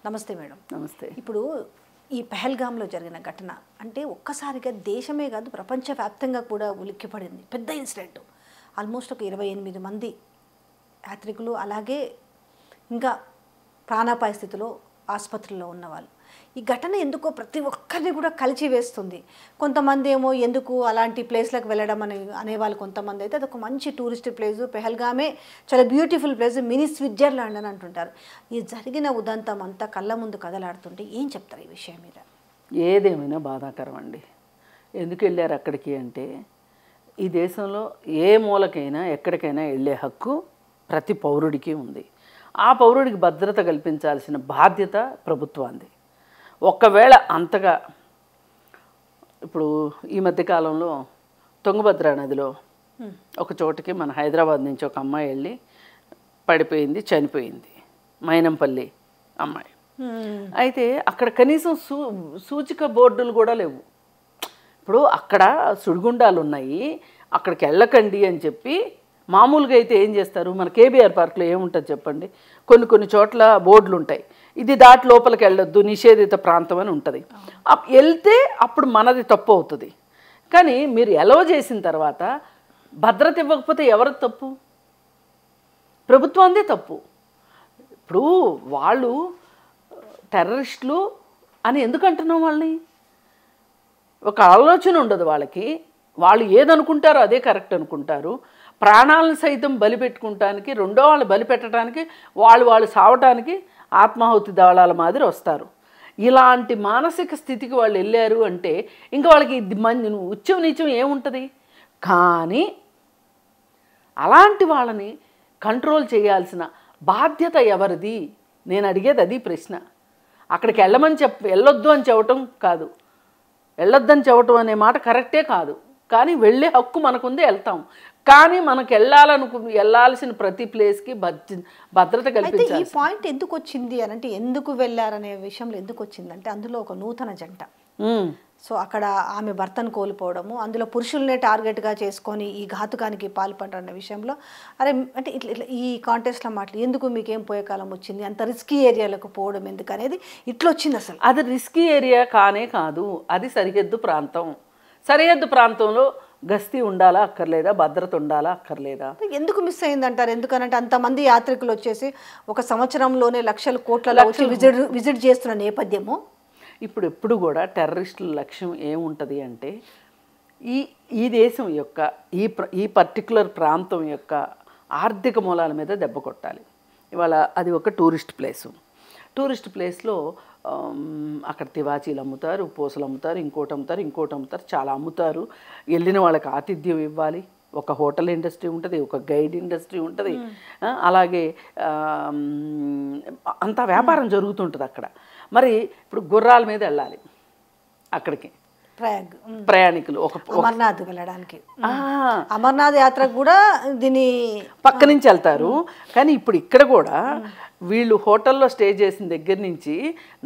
నమస్తే మేడం. నమస్తే. ఇప్పుడు ఈ పెహల్గామ్లో జరిగిన ఘటన అంటే ఒక్కసారిగా దేశమే కాదు ప్రపంచవ్యాప్తంగా కూడా ఉలిక్కిపడింది. పెద్ద ఇన్సిడెంట్. ఆల్మోస్ట్ ఒక 28 మంది యాత్రికులు, అలాగే ఇంకా ప్రాణాపాయ స్థితిలో ఆసుపత్రిలో ఉన్నవాళ్ళు. ఈ ఘటన ఎందుకో ప్రతి ఒక్కరిని కూడా కలిచివేస్తుంది. కొంతమంది ఏమో ఎందుకు అలాంటి ప్లేస్లకు వెళ్ళడం అనేవాళ్ళు, కొంతమంది అయితే అదొక మంచి టూరిస్ట్ ప్లేస్, పెహల్గామే చాలా బ్యూటిఫుల్ ప్లేస్, మినీ స్విట్జర్లాండ్ అని అంటుంటారు. ఈ జరిగిన ఉదంతం అంతా కళ్ళ ముందు కదలాడుతుంటే ఏం చెప్తారు ఈ విషయం మీద? ఏదేమైనా బాధాకరం అండి. ఎందుకు వెళ్ళారు అక్కడికి అంటే, ఈ దేశంలో ఏ మూలకైనా ఎక్కడికైనా వెళ్ళే హక్కు ప్రతి పౌరుడికి ఉంది. ఆ పౌరుడికి భద్రత కల్పించాల్సిన బాధ్యత ప్రభుత్వానికి. ఒక్కవేళ అంతగా ఇప్పుడు ఈ మధ్యకాలంలో తుంగభద్ర నదిలో ఒక చోటుకి మన హైదరాబాద్ నుంచి ఒక అమ్మాయి వెళ్ళి పడిపోయింది, చనిపోయింది. మైనంపల్లి అమ్మాయి. అయితే అక్కడ కనీసం సూచిక బోర్డులు కూడా లేవు. ఇప్పుడు అక్కడ సుడిగుండాలు ఉన్నాయి, అక్కడికి వెళ్ళకండి అని చెప్పి మామూలుగా అయితే ఏం చేస్తారు, మన కేబీఆర్ పార్క్లో ఏముంటుంది చెప్పండి, కొన్ని చోట్ల బోర్డులు ఉంటాయి, ఇది దాటి లోపలికి వెళ్ళొద్దు, నిషేధిత ప్రాంతం అని ఉంటుంది. వెళ్తే అప్పుడు మనది తప్పు అవుతుంది. కానీ మీరు ఎలవ చేసిన తర్వాత భద్రత ఇవ్వకపోతే ఎవరి తప్పు? ప్రభుత్వాందే తప్పు. ఇప్పుడు వాళ్ళు టెర్రరిస్టులు అని ఎందుకు అంటున్నాం వాళ్ళని? ఒక ఆలోచన ఉండదు వాళ్ళకి. వాళ్ళు ఏదనుకుంటారో అదే కరెక్ట్ అనుకుంటారు. ప్రాణాలను సైతం బలిపెట్టుకుంటానికి, రెండో వాళ్ళు బలిపెట్టడానికి, వాళ్ళు సావటానికి ఆత్మాహుతి దళాల మాదిరి వస్తారు. ఇలాంటి మానసిక స్థితికి వాళ్ళు వెళ్ళారు అంటే ఇంకా వాళ్ళకి ఉచ్చం నీచం ఏముంటుంది? కానీ అలాంటి వాళ్ళని కంట్రోల్ చేయాల్సిన బాధ్యత ఎవరిది? నేను అడిగేది అది ప్రశ్న. అక్కడికి వెళ్ళొద్దు అని చెప్పటం కాదు, వెళ్ళొద్దని చెప్పటం అనే మాట కరెక్టే కాదు. కానీ వెళ్ళే హక్కు మనకుంది, వెళ్తాం. కానీ మనకు వెళ్ళాల్సిన ప్రతి ప్లేస్కి భద్రత కల్పించాలి. ఈ పాయింట్ ఎందుకు వచ్చింది అని అంటే, ఎందుకు వెళ్ళారనే విషయంలో ఎందుకు వచ్చిందంటే, అందులో ఒక నూతన జంట. సో అక్కడ ఆమె భర్తను కోల్పోవడము, అందులో పురుషులనే టార్గెట్గా చేసుకొని ఈ ఘాతుకానికి పాల్పడ్డన్న విషయంలో అరే అంటే ఇట్లా ఈ కాంటెస్ట్లో మాటలు ఎందుకు, మీకేం పోయే కాలం వచ్చింది, అంత రిస్కీ ఏరియాలకు పోవడం ఎందుకు అనేది ఇట్లా వచ్చింది. అసలు అది రిస్కీ ఏరియా కానే కాదు, అది సరిహద్దు ప్రాంతం. సరిహద్దు ప్రాంతంలో గస్తీ ఉండాలా అక్కర్లేదా, భద్రత ఉండాలా అక్కర్లేదా? ఎందుకు మిస్ అయిందంటారు? ఎందుకనంటే అంతమంది యాత్రికులు వచ్చేసి ఒక సంవత్సరంలోనే లక్షల కోట్లలో వచ్చి విజిట్ చేస్తున్న నేపథ్యము. ఎప్పుడు కూడా టెర్రరిస్టుల లక్ష్యం ఏముంటుంది అంటే, ఈ దేశం యొక్క ఈ పర్టికులర్ ప్రాంతం యొక్క ఆర్థిక మూలాల మీద దెబ్బ కొట్టాలి. ఇవాళ అది ఒక టూరిస్ట్ ప్లేస్లో అక్కడ తివాచీలు అమ్ముతారు, పూసలు అమ్ముతారు, ఇంకోటి అమ్ముతారు, చాలా అమ్ముతారు. వెళ్ళిన వాళ్ళకి ఆతిథ్యం ఇవ్వాలి. ఒక హోటల్ ఇండస్ట్రీ ఉంటుంది, ఒక గైడ్ ఇండస్ట్రీ ఉంటుంది, అలాగే అంతా వ్యాపారం జరుగుతుంటుంది అక్కడ. మరి ఇప్పుడు గుర్రాల మీద వెళ్ళాలి అక్కడికి ప్రయాణికులు, అమర్నాథ్ వెళ్ళడానికి. అమర్నాథ్ యాత్ర కూడా దీని పక్క నుంచి వెళ్తారు. కానీ ఇప్పుడు ఇక్కడ కూడా వీళ్ళు హోటల్లో స్టే చేసిన దగ్గర నుంచి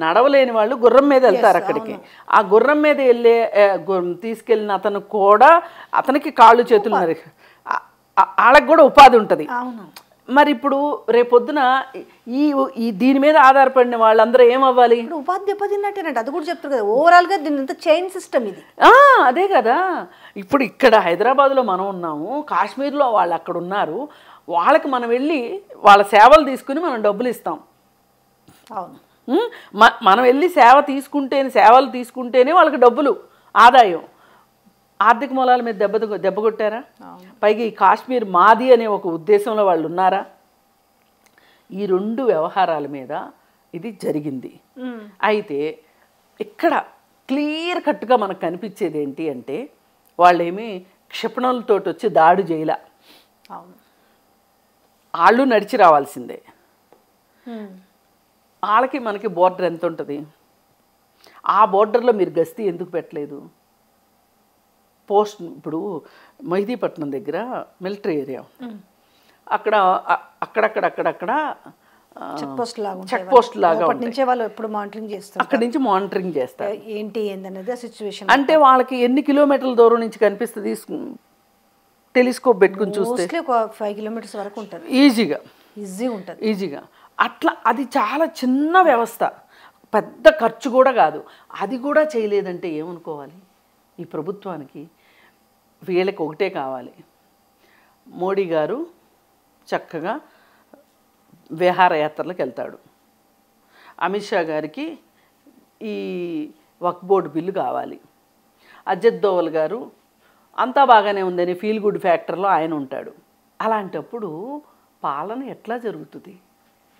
నడవలేని వాళ్ళు గుర్రం మీద వెళ్తారు అక్కడికి. ఆ గుర్రం మీద తీసుకెళ్ళిన అతను కూడా, అతనికి కాళ్ళు చేతులు మరి వాళ్ళకి కూడా ఉపాధి ఉంటుంది. మరి ఇప్పుడు రేపొద్దున ఈ దీని మీద ఆధారపడిన వాళ్ళందరూ ఏమవ్వాలి? ఉపాధి దెబ్బతిన్నట్టేనంటే అది కూడా చెప్తారు కదా. ఓవరాల్గా దీని అంతా చైన్ సిస్టమ్ ఇది. అదే కదా. ఇప్పుడు ఇక్కడ హైదరాబాద్లో మనం ఉన్నాము, కాశ్మీర్లో వాళ్ళు అక్కడ ఉన్నారు. వాళ్ళకి మనం వెళ్ళి వాళ్ళ సేవలు తీసుకుని మనం డబ్బులు ఇస్తాం. అవును, మనం వెళ్ళి సేవలు తీసుకుంటేనే వాళ్ళకి డబ్బులు ఆదాయం. ఆర్థిక మూలాల మీద దెబ్బ కొట్టారా? పైగా ఈ కాశ్మీర్ మాది అనే ఒక ఉద్దేశంలో వాళ్ళు ఉన్నారా? ఈ రెండు వ్యవహారాల మీద ఇది జరిగింది. అయితే ఇక్కడ క్లియర్ కట్గా మనకు కనిపించేది ఏంటి అంటే, వాళ్ళేమి క్షిపణులతో వచ్చి దాడి చేయలే. వాళ్ళు నడిచి రావాల్సిందే. వాళ్ళకి మనకి బోర్డర్ ఎంత ఉంటుంది? ఆ బోర్డర్లో మీరు గస్తీ ఎందుకు పెట్టలేదు? ఇప్పుడు మెహదీపట్నం దగ్గర మిలిటరీ ఏరియా, అక్కడక్కడ చెక్ పోస్ట్ లాగా అక్కడి నుంచి మానిటరింగ్ చేస్తారు. ఏంటి ఏందనేది సిచ్యువేషన్. అంటే వాళ్ళకి ఎన్ని కిలోమీటర్ల దూరం నుంచి కనిపిస్తుంది టెలిస్కోప్ పెట్టుకుని చూస్తే? 5 కిలోమీటర్స్ వరకు ఉంటుంది ఈజీగా. ఈజీ ఉంటుంది ఈజీగా. అట్లా అది చాలా చిన్న వ్యవస్థ. పెద్ద ఖర్చు కూడా కాదు. అది కూడా చేయలేదంటే ఏమనుకోవాలి ఈ ప్రభుత్వానికి? వీళ్ళకి ఒకటే కావాలి, మోడీ గారు చక్కగా విహారయాత్రలకు వెళ్తాడు, అమిత్ షా గారికి ఈ వక్ఫ్ బోర్డు బిల్లు కావాలి, అజిత్ దోవల్ గారు అంతా బాగానే ఉందని ఫీల్ గుడ్ ఫ్యాక్టర్లో ఆయన ఉంటాడు. అలాంటప్పుడు పాలన ఎట్లా జరుగుతుంది?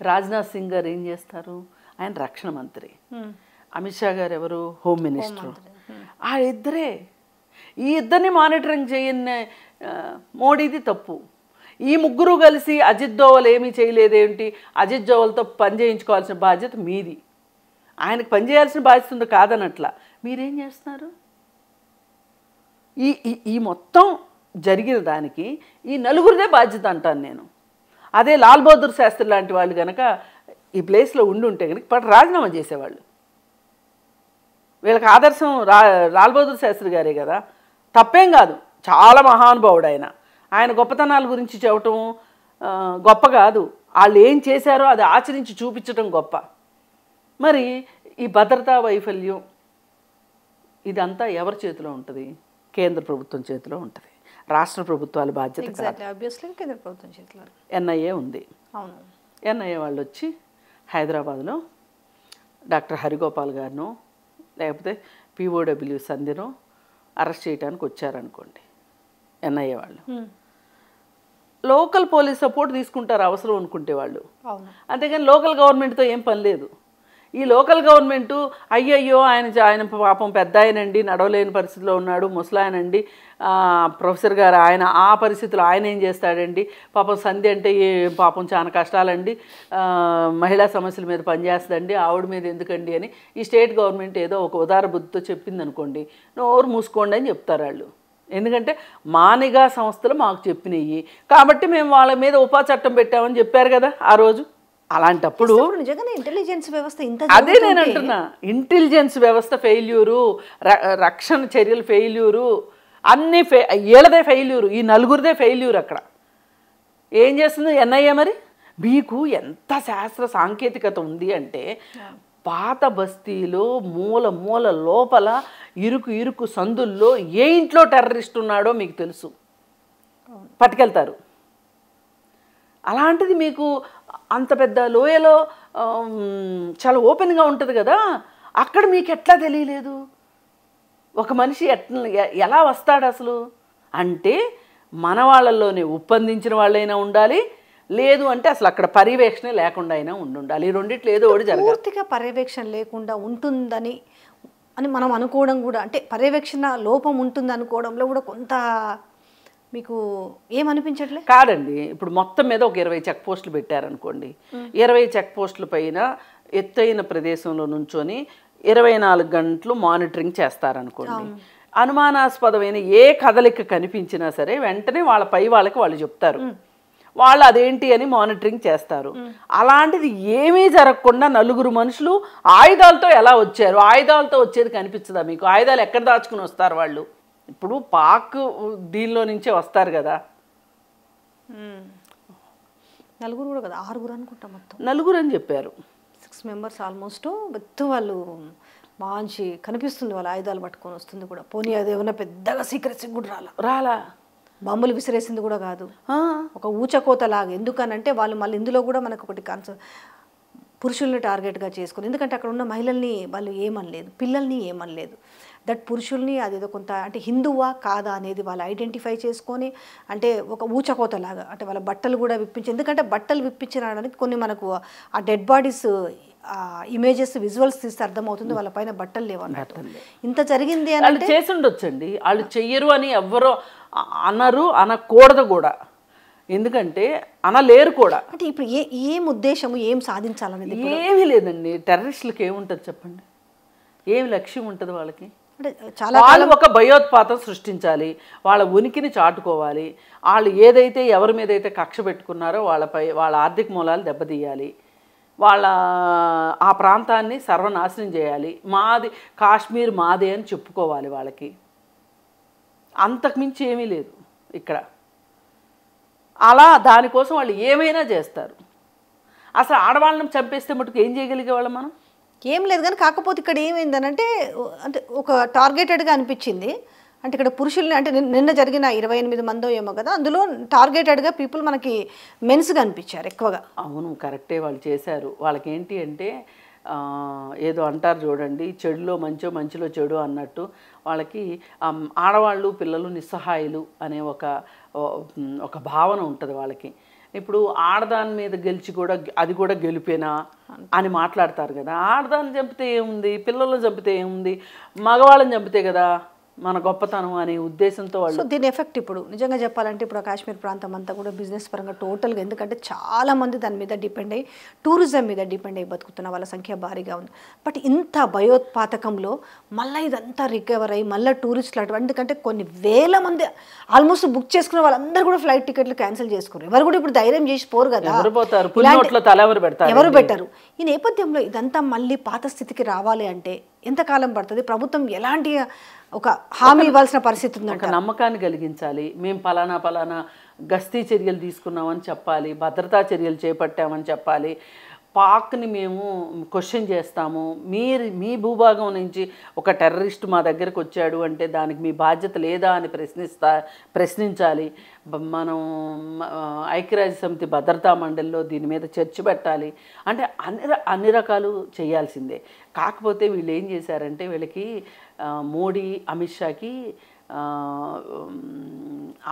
రాజ్నాథ్ సింగ్ గారు ఏం చేస్తారు? ఆయన రక్షణ మంత్రి. అమిత్ షా గారు ఎవరు? Home minister. ఆ ఇద్దరే. ఈ ఇద్దరిని మానిటరింగ్ చేయని మోడీది తప్పు. ఈ ముగ్గురు కలిసి అజిత్ దోవల్ ఏమీ చేయలేదేంటి, అజిత్ దోవల్తో పని చేయించుకోవాల్సిన బాధ్యత మీది. ఆయనకు పని చేయాల్సిన బాధ్యత ఉంది కాదనట్లా. మీరేం చేస్తున్నారు? ఈ మొత్తం జరిగిన దానికి ఈ నలుగురిదే బాధ్యత అంటాను నేను. అదే లాల్ బహదూర్ శాస్త్రి లాంటి వాళ్ళు కనుక ఈ ప్లేస్లో ఉంటే కనుక ఇప్పుడు రాజీనామా చేసేవాళ్ళు. వీళ్ళకి ఆదర్శం లాల్ బహదూర్ శాస్త్రి గారే కదా. తప్పేం కాదు, చాలా మహానుభావుడు ఆయన. ఆయన గొప్పతనాల గురించి చెప్పటం గొప్ప కాదు, వాళ్ళు ఏం చేశారో అది ఆచరించి చూపించడం గొప్ప. మరి ఈ భద్రతా వైఫల్యం ఇదంతా ఎవరి చేతిలో ఉంటుంది? కేంద్ర ప్రభుత్వం చేతిలో ఉంటుంది. రాష్ట్ర ప్రభుత్వాల బాధ్యత కేంద్ర ప్రభుత్వం చేతిలో. ఎన్ఐఏ ఉంది. అవును. ఎన్ఐఏ వాళ్ళు వచ్చి హైదరాబాద్లో డాక్టర్ హరిగోపాల్ గారినో లేకపోతే పిఓడబ్ల్యూ సంధ్యనో అరెస్ట్ చేయడానికి వచ్చారనుకోండి, ఎన్ఐఏ వాళ్ళు లోకల్ పోలీస్ సపోర్ట్ తీసుకుంటారు అవసరం అనుకుంటే వాళ్ళు. అంతేగాని లోకల్ గవర్నమెంట్తో ఏం పని లేదు. ఈ లోకల్ గవర్నమెంటు అయ్యయ్యో ఆయన పాపం పెద్ద ఆయనండి, నడవలేని పరిస్థితిలో ఉన్నాడు, ముసలాయనండి, ప్రొఫెసర్ గారు ఆయన ఆ పరిస్థితుల్లో ఆయన ఏం చేస్తాడండి, పాపం సంధ్య అంటే పాపం చాలా కష్టాలండి, మహిళా సమస్యల మీద పనిచేస్తుందండి, ఆవిడ మీద ఎందుకండి అని ఈ స్టేట్ గవర్నమెంట్ ఏదో ఒక ఉదార బుద్ధితో చెప్పింది అనుకోండి, నోరు మూసుకోండి అని చెప్తారు వాళ్ళు. ఎందుకంటే మా నిఘా సంస్థలు మాకు చెప్పినవి కాబట్టి మేము వాళ్ళ మీద ఉపా చట్టం పెట్టామని చెప్పారు కదా ఆ రోజు. అలాంటప్పుడు నిజంగానే ఇంటెలిజెన్స్ వ్యవస్థ ఇంత, అదే నేను అంటున్నా, ఇంటెలిజెన్స్ వ్యవస్థ ఫెయిల్యూరు, రక్షణ చర్యలు ఫెయిల్యూరు, అన్నీ వీళ్ళదే ఫెయిల్యూరు, ఈ నలుగురిదే ఫెయిల్యూరు. అక్కడ ఏం చేస్తుంది ఎన్ఐఏ? మరి మీకు ఎంత శాస్త్ర సాంకేతికత ఉంది అంటే పాత బస్తీలో మూల లోపల ఇరుకు సందుల్లో ఏ ఇంట్లో టెర్రరిస్ట్ ఉన్నాడో మీకు తెలుసు, పట్టుకెళ్తారు. అలాంటిది మీకు అంత పెద్ద లోయలో చాలా ఓపెన్గా ఉంటుంది కదా, అక్కడ మీకు ఎట్లా తెలియలేదు? ఒక మనిషి ఎలా వస్తాడు అసలు అంటే మన వాళ్ళల్లోనే ఒప్పందించిన వాళ్ళైనా ఉండాలి, లేదు అంటే అసలు అక్కడ పర్యవేక్షణ లేకుండా అయినా ఉండాలి. ఈ రెండిట్లో ఏదో ఒకటి జరగాలి. పూర్తిగా పర్యవేక్షణ లేకుండా ఉంటుందని మనం అనుకోవడం కూడా, అంటే పర్యవేక్షణ లోపం ఉంటుంది అనుకోవడంలో కూడా కొంత మీకు ఏమనిపించట్లే? కాదండి, ఇప్పుడు మొత్తం మీద ఒక 20 చెక్ పోస్టులు పెట్టారనుకోండి, 20 చెక్ పోస్టుల పైన ఎత్తైన ప్రదేశంలో నుంచొని 24 గంటలు మానిటరింగ్ చేస్తారనుకోండి. అనుమానాస్పదమైన ఏ కదలిక కనిపించినా సరే వెంటనే వాళ్ళ పై వాళ్ళకి వాళ్ళు చెప్తారు, వాళ్ళు అదేంటి అని మానిటరింగ్ చేస్తారు. అలాంటిది ఏమీ జరగకుండా నలుగురు మనుషులు ఆయుధాలతో ఎలా వచ్చారు? ఆయుధాలతో వచ్చేది కనిపించదా మీకు? ఆయుధాలు ఎక్కడ దాచుకుని వస్తారు వాళ్ళు? ఇప్పుడు పాక్ దీనిలో నుంచే వస్తారు కదా. నలుగురు కూడా కదా, 6 అనుకుంటా, మొత్తం నలుగురు అని చెప్పారు. 6 మెంబర్స్ ఆల్మోస్ట్. మొత్తం వాళ్ళు మంచి కనిపిస్తుంది, వాళ్ళు ఆయుధాలు పట్టుకొని వస్తుంది కూడా. పోనీ అది ఏమన్నా పెద్దగా సీక్రెట్స్ కూడా రాలా బాంబులు విసిరేసింది కూడా కాదు, ఒక ఊచకోతలాగా. ఎందుకనంటే వాళ్ళు మళ్ళీ ఇందులో కూడా మనకు ఒకటి పురుషుల్ని టార్గెట్గా చేసుకుని, ఎందుకంటే అక్కడ ఉన్న మహిళల్ని వాళ్ళు ఏమనలేదు, పిల్లల్ని ఏమనలేదు. దట్ పురుషుల్ని అదేదో కొంత అంటే హిందువా కాదా అనేది వాళ్ళు ఐడెంటిఫై చేసుకొని, అంటే ఒక ఊచకోతలాగా, అంటే వాళ్ళ బట్టలు కూడా విప్పించి, ఎందుకంటే బట్టలు విప్పించడానికి కొన్ని మనకు ఆ డెడ్ బాడీస్ ఇమేజెస్ విజువల్స్ తీస్తే అర్థమవుతుంది వాళ్ళ పైన బట్టలు లేవన్నట్టు. ఇంత జరిగింది అని వాళ్ళు చేసి ఉండొచ్చండి, వాళ్ళు చెయ్యరు అని ఎవ్వరో అనరు, అనకూడదు కూడా, ఎందుకంటే అనలేరు కూడా. అంటే ఇప్పుడు ఏం ఉద్దేశము, ఏం సాధించాలనేది ఏమీ లేదండి. టెర్రరిస్టులకి ఏముంటుంది చెప్పండి? ఏమి లక్ష్యం ఉంటుంది వాళ్ళకి? అంటే చాలా వాళ్ళు ఒక భయోత్పాతం సృష్టించాలి, వాళ్ళ ఉనికిని చాటుకోవాలి, వాళ్ళు ఏదైతే ఎవరి మీద అయితే కక్ష పెట్టుకున్నారో వాళ్ళపై వాళ్ళ ఆర్థిక మూలాలు దెబ్బతీయాలి, వాళ్ళ ఆ ప్రాంతాన్ని సర్వనాశనం చేయాలి, మాది కాశ్మీర్ మాదే అని చెప్పుకోవాలి వాళ్ళకి. అంతకుమించి ఏమీ లేదు ఇక్కడ. అలా దానికోసం వాళ్ళు ఏమైనా చేస్తారు. అసలు ఆడవాళ్ళని చంపేస్తే మటుకు ఏం చేయగలిగే వాళ్ళం మనం? ఏం లేదు కానీ కాకపోతే ఇక్కడ ఏమైందనంటే అంటే ఒక టార్గెటెడ్గా అనిపించింది. అంటే ఇక్కడ పురుషుల్ని అంటే నిన్న జరిగిన 28 మందో ఏమో కదా, అందులో టార్గెటెడ్గా పీపుల్ మనకి మెన్స్గా అనిపించారు ఎక్కువగా. అవును, కరెక్టే, వాళ్ళు చేశారు. వాళ్ళకి ఏంటి అంటే ఏదో అంటారు చూడండి, చెడులో మంచో మంచిలో చెడు అన్నట్టు వాళ్ళకి ఆడవాళ్ళు పిల్లలు నిస్సహాయులు అనే ఒక భావన ఉంటుంది వాళ్ళకి. ఇప్పుడు ఆడదాని మీద గెలిచి కూడా అది కూడా గెలిపేనా అని మాట్లాడతారు కదా. ఆడదాన్ని చంపితే ఏముంది, పిల్లలను చంపితే ఏముంది, మగవాళ్ళని చంపితే కదా మన గొప్పతనం అనే ఉద్దేశంతో వాళ్ళు. సో దీని ఎఫెక్ట్ ఇప్పుడు నిజంగా చెప్పాలంటే ఇప్పుడు కాశ్మీర్ ప్రాంతం అంతా కూడా బిజినెస్ పరంగా టోటల్గా, ఎందుకంటే చాలామంది దాని మీద డిపెండ్ అయ్యి టూరిజం మీద డిపెండ్ అయ్యి బతుకుతున్న వాళ్ళ సంఖ్య భారీగా ఉంది. బట్ ఇంత భయోత్పాతకంలో మళ్ళీ ఇదంతా రికవర్ అయ్యి మళ్ళీ టూరిస్టులు అటు, ఎందుకంటే కొన్ని వేల మంది ఆల్మోస్ట్ బుక్ చేసుకున్న వాళ్ళందరూ కూడా ఫ్లైట్ టికెట్లు క్యాన్సిల్ చేసుకున్నారు. ఎవరు కూడా ఇప్పుడు ధైర్యం చేసి పోరు కదా, ఎవరు పెట్టారు. ఈ నేపథ్యంలో ఇదంతా మళ్ళీ పాత స్థితికి రావాలి అంటే ఎంతకాలం పడుతుంది? ప్రభుత్వం ఎలాంటి ఒక హామీ ఇవ్వాల్సిన పరిస్థితి ఉంది? ఒక నమ్మకాన్ని కలిగించాలి. మేము పలానా గస్తీ చర్యలు తీసుకున్నామని చెప్పాలి, భద్రతా చర్యలు చేపట్టామని చెప్పాలి, పాక్ని మేము క్వశ్చన్ చేస్తాము, మీ భూభాగం నుంచి ఒక టెర్రరిస్ట్ మా దగ్గరకు వచ్చాడు అంటే దానికి మీ బాధ్యత లేదా అని ప్రశ్నించాలి. మనం ఐక్యరాజ్య సమితి భద్రతా మండలిలో దీని మీద చర్చ పెట్టాలి. అంటే అన్ని రకాలు చేయాల్సిందే. కాకపోతే వీళ్ళు ఏం చేశారంటే వీళ్ళకి మోడీ అమిత్ షాకి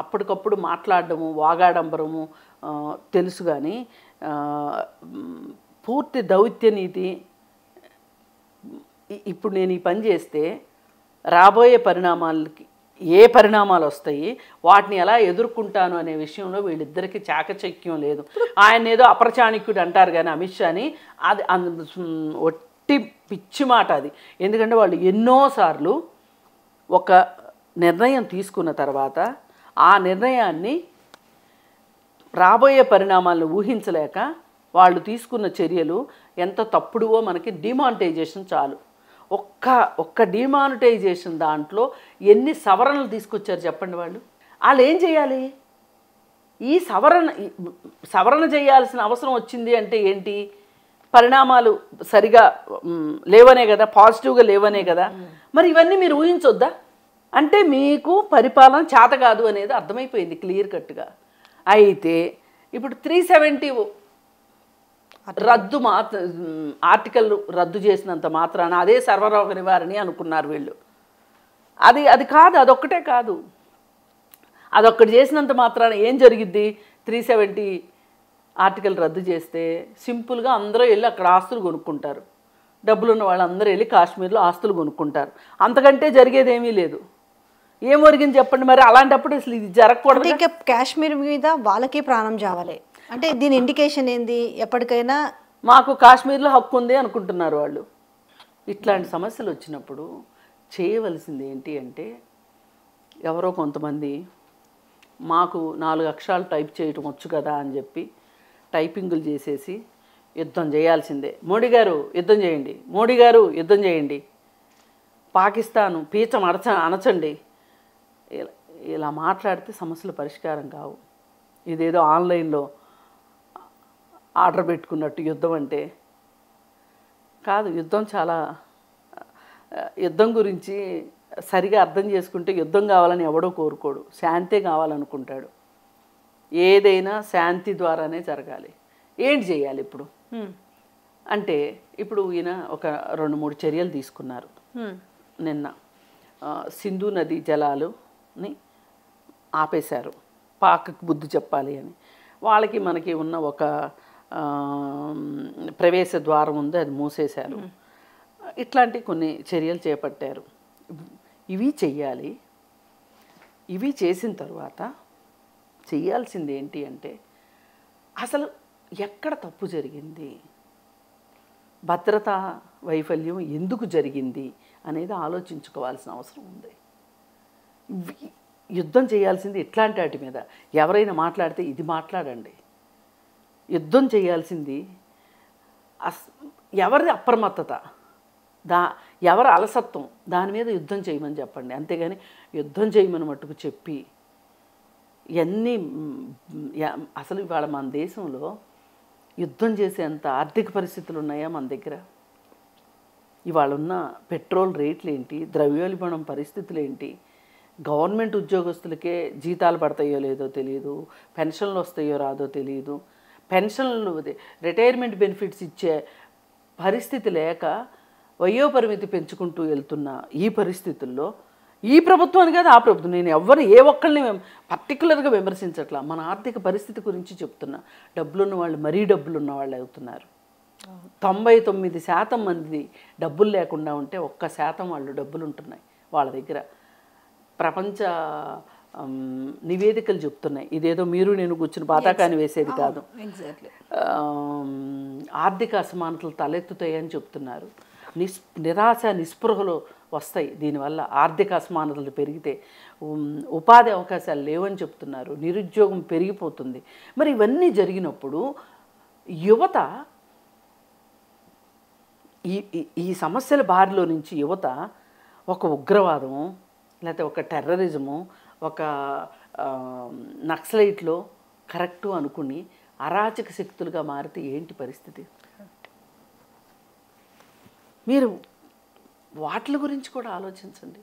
అప్పటికప్పుడు మాట్లాడడము వాగాడంబరము తెలుసు, కానీ పూర్తి దౌత్య నీతి. ఇప్పుడు నేను ఈ పని చేస్తే రాబోయే పరిణామాలకి ఏ పరిణామాలు వస్తాయి, వాటిని ఎలా ఎదుర్కొంటాను అనే విషయంలో వీళ్ళిద్దరికీ చాకచక్యం లేదు. ఆయన ఏదో అప్రచాణిక్యుడు అంటారు కానీ అమిత్ షాని, అది ఒట్టి పిచ్చి మాట అది. ఎందుకంటే వాళ్ళు ఎన్నోసార్లు ఒక నిర్ణయం తీసుకున్న తర్వాత ఆ నిర్ణయాన్ని రాబోయే పరిణామాలను ఊహించలేక వాళ్ళు తీసుకున్న చర్యలు ఎంత తప్పుడువో మనకి డిమానిటైజేషన్ చాలు. ఒక్క డిమానిటైజేషన్ దాంట్లో ఎన్ని సవరణలు తీసుకొచ్చారు చెప్పండి. వాళ్ళు ఏం చేయాలి? ఈ సవరణ చేయాల్సిన అవసరం వచ్చింది అంటే ఏంటి? పరిణామాలు సరిగా లేవనే కదా, పాజిటివ్గా లేవనే కదా. మరి ఇవన్నీ మీరు ఊహించొద్దా? అంటే మీకు పరిపాలన చేత కాదు అనేది అర్థమైపోయింది క్లియర్ కట్గా. అయితే ఇప్పుడు 370 రద్దు ఆర్టికల్ రద్దు చేసినంత మాత్రాన అదే సర్వరోగ నివారణ అనుకున్నారు వీళ్ళు. అది కాదు, అదొక్కటే కాదు. అదొక్కటి చేసినంత మాత్రాన ఏం జరిగిద్ది? 370 ఆర్టికల్ రద్దు చేస్తే సింపుల్గా అందరూ వెళ్ళి అక్కడ ఆస్తులు కొనుక్కుంటారు. డబ్బులు ఉన్న వాళ్ళందరూ వెళ్ళి కాశ్మీర్లో ఆస్తులు కొనుక్కుంటారు. అంతకంటే జరిగేది ఏమీ లేదు. ఏం ఒరిగింది చెప్పండి. మరి అలాంటప్పుడు అసలు ఇది జరగకూడదు. ఇంకా కాశ్మీర్ మీద వాళ్ళకే ప్రాణం చావాలి అంటే దీని ఇండికేషన్ ఏంది? ఎప్పటికైనా మాకు కాశ్మీర్లో హక్కు ఉంది అనుకుంటున్నారు వాళ్ళు. ఇట్లాంటి సమస్యలు వచ్చినప్పుడు చేయవలసింది ఏంటి అంటే, ఎవరో కొంతమంది మాకు 4 అక్షరాలు టైప్ చేయటం వచ్చు కదా అని చెప్పి టైపింగులు చేసేసి యుద్ధం చేయాల్సిందే. మోడీ గారు యుద్ధం చేయండి, మోడీ గారు యుద్ధం చేయండి, పాకిస్తాను పీచం అనచండి, ఇలా మాట్లాడితే సమస్యలు పరిష్కారం కావు. ఇదేదో ఆన్లైన్లో ఆర్డర్ పెట్టుకున్నట్టు యుద్ధం అంటే కాదు. యుద్ధం గురించి సరిగా అర్థం చేసుకుంటే యుద్ధం కావాలని ఎవడో కోరుకోడు, శాంతే కావాలనుకుంటాడు. ఏదైనా శాంతి ద్వారానే జరగాలి. ఏంటి చేయాలి ఇప్పుడు అంటే, ఇప్పుడు ఈయన ఒక 2-3 చర్యలు తీసుకున్నారు. నిన్న సింధు నదీ జలాలుని ఆపేశారు, పాక్కి బుద్ధి చెప్పాలి అని. వాళ్ళకి మనకి ఉన్న ఒక ప్రవేశ ద్వారం ఉంది, అది మూసేశారు. ఇట్లాంటి కొన్ని చర్యలు చేపట్టారు. ఇవి చెయ్యాలి. ఇవి చేసిన తర్వాత చెయ్యాల్సింది ఏంటి అంటే, అసలు ఎక్కడ తప్పు జరిగింది, భద్రతా వైఫల్యం ఎందుకు జరిగింది అనేది ఆలోచించుకోవాల్సిన అవసరం ఉంది. యుద్ధం చేయాల్సింది ఇట్లాంటి వాటి మీద. ఎవరైనా మాట్లాడితే ఇది మాట్లాడండి. యుద్ధం చేయాల్సింది ఎవరి అప్రమత్తత, ఎవరి అలసత్వం, దాని మీద యుద్ధం చేయమని చెప్పండి. అంతేగాని యుద్ధం చేయమని మట్టుకు చెప్పి ఇవన్నీ అసలు ఇవాళ మన దేశంలో యుద్ధం చేసేంత ఆర్థిక పరిస్థితులు ఉన్నాయా మన దగ్గర? ఇవాళ ఉన్న పెట్రోల్ రేట్లు ఏంటి, ద్రవ్యోల్బణం పరిస్థితులు ఏంటి, గవర్నమెంట్ ఉద్యోగస్తులకే జీతాలు పడతాయో లేదో తెలియదు, పెన్షన్లు వస్తాయో రాదో తెలియదు, పెన్షన్లు రిటైర్మెంట్ బెనిఫిట్స్ ఇచ్చే పరిస్థితి లేక వయోపరిమితి పెంచుకుంటూ వెళ్తున్న ఈ పరిస్థితుల్లో ఈ ప్రభుత్వాన్ని కాదు ఆ ప్రభుత్వం, నేను ఎవరు ఏ ఒక్కరిని పర్టికులర్గా విమర్శించట్లా, మన ఆర్థిక పరిస్థితి గురించి చెప్తున్నా. డబ్బులున్న వాళ్ళు మరీ డబ్బులున్న వాళ్ళు అవుతున్నారు. 99% మంది డబ్బులు లేకుండా ఉంటే 1% వాళ్ళు డబ్బులు ఉంటున్నాయి వాళ్ళ దగ్గర. ప్రపంచ నివేదికలు చెప్తున్నాయి, ఇదేదో మీరు నేను కూర్చుని బాతాకాని వేసేది కాదు. ఆర్థిక అసమానతలు తలెత్తుతాయని చెప్తున్నారు. నిరాశ నిస్పృహలు వస్తాయి దీనివల్ల, ఆర్థిక అసమానతలు పెరిగితే ఉపాధి అవకాశాలు లేవని చెప్తున్నారు, నిరుద్యోగం పెరిగిపోతుంది. మరి ఇవన్నీ జరిగినప్పుడు యువత ఈ సమస్యల బారిలో నుంచి యువత ఒక ఉగ్రవాదము, లేకపోతే ఒక టెర్రరిజము, ఒక నక్సలైట్లో కరెక్టు అనుకుని అరాచక శక్తులుగా మారితే ఏంటి పరిస్థితి? మీరు వాటి గురించి కూడా ఆలోచించండి.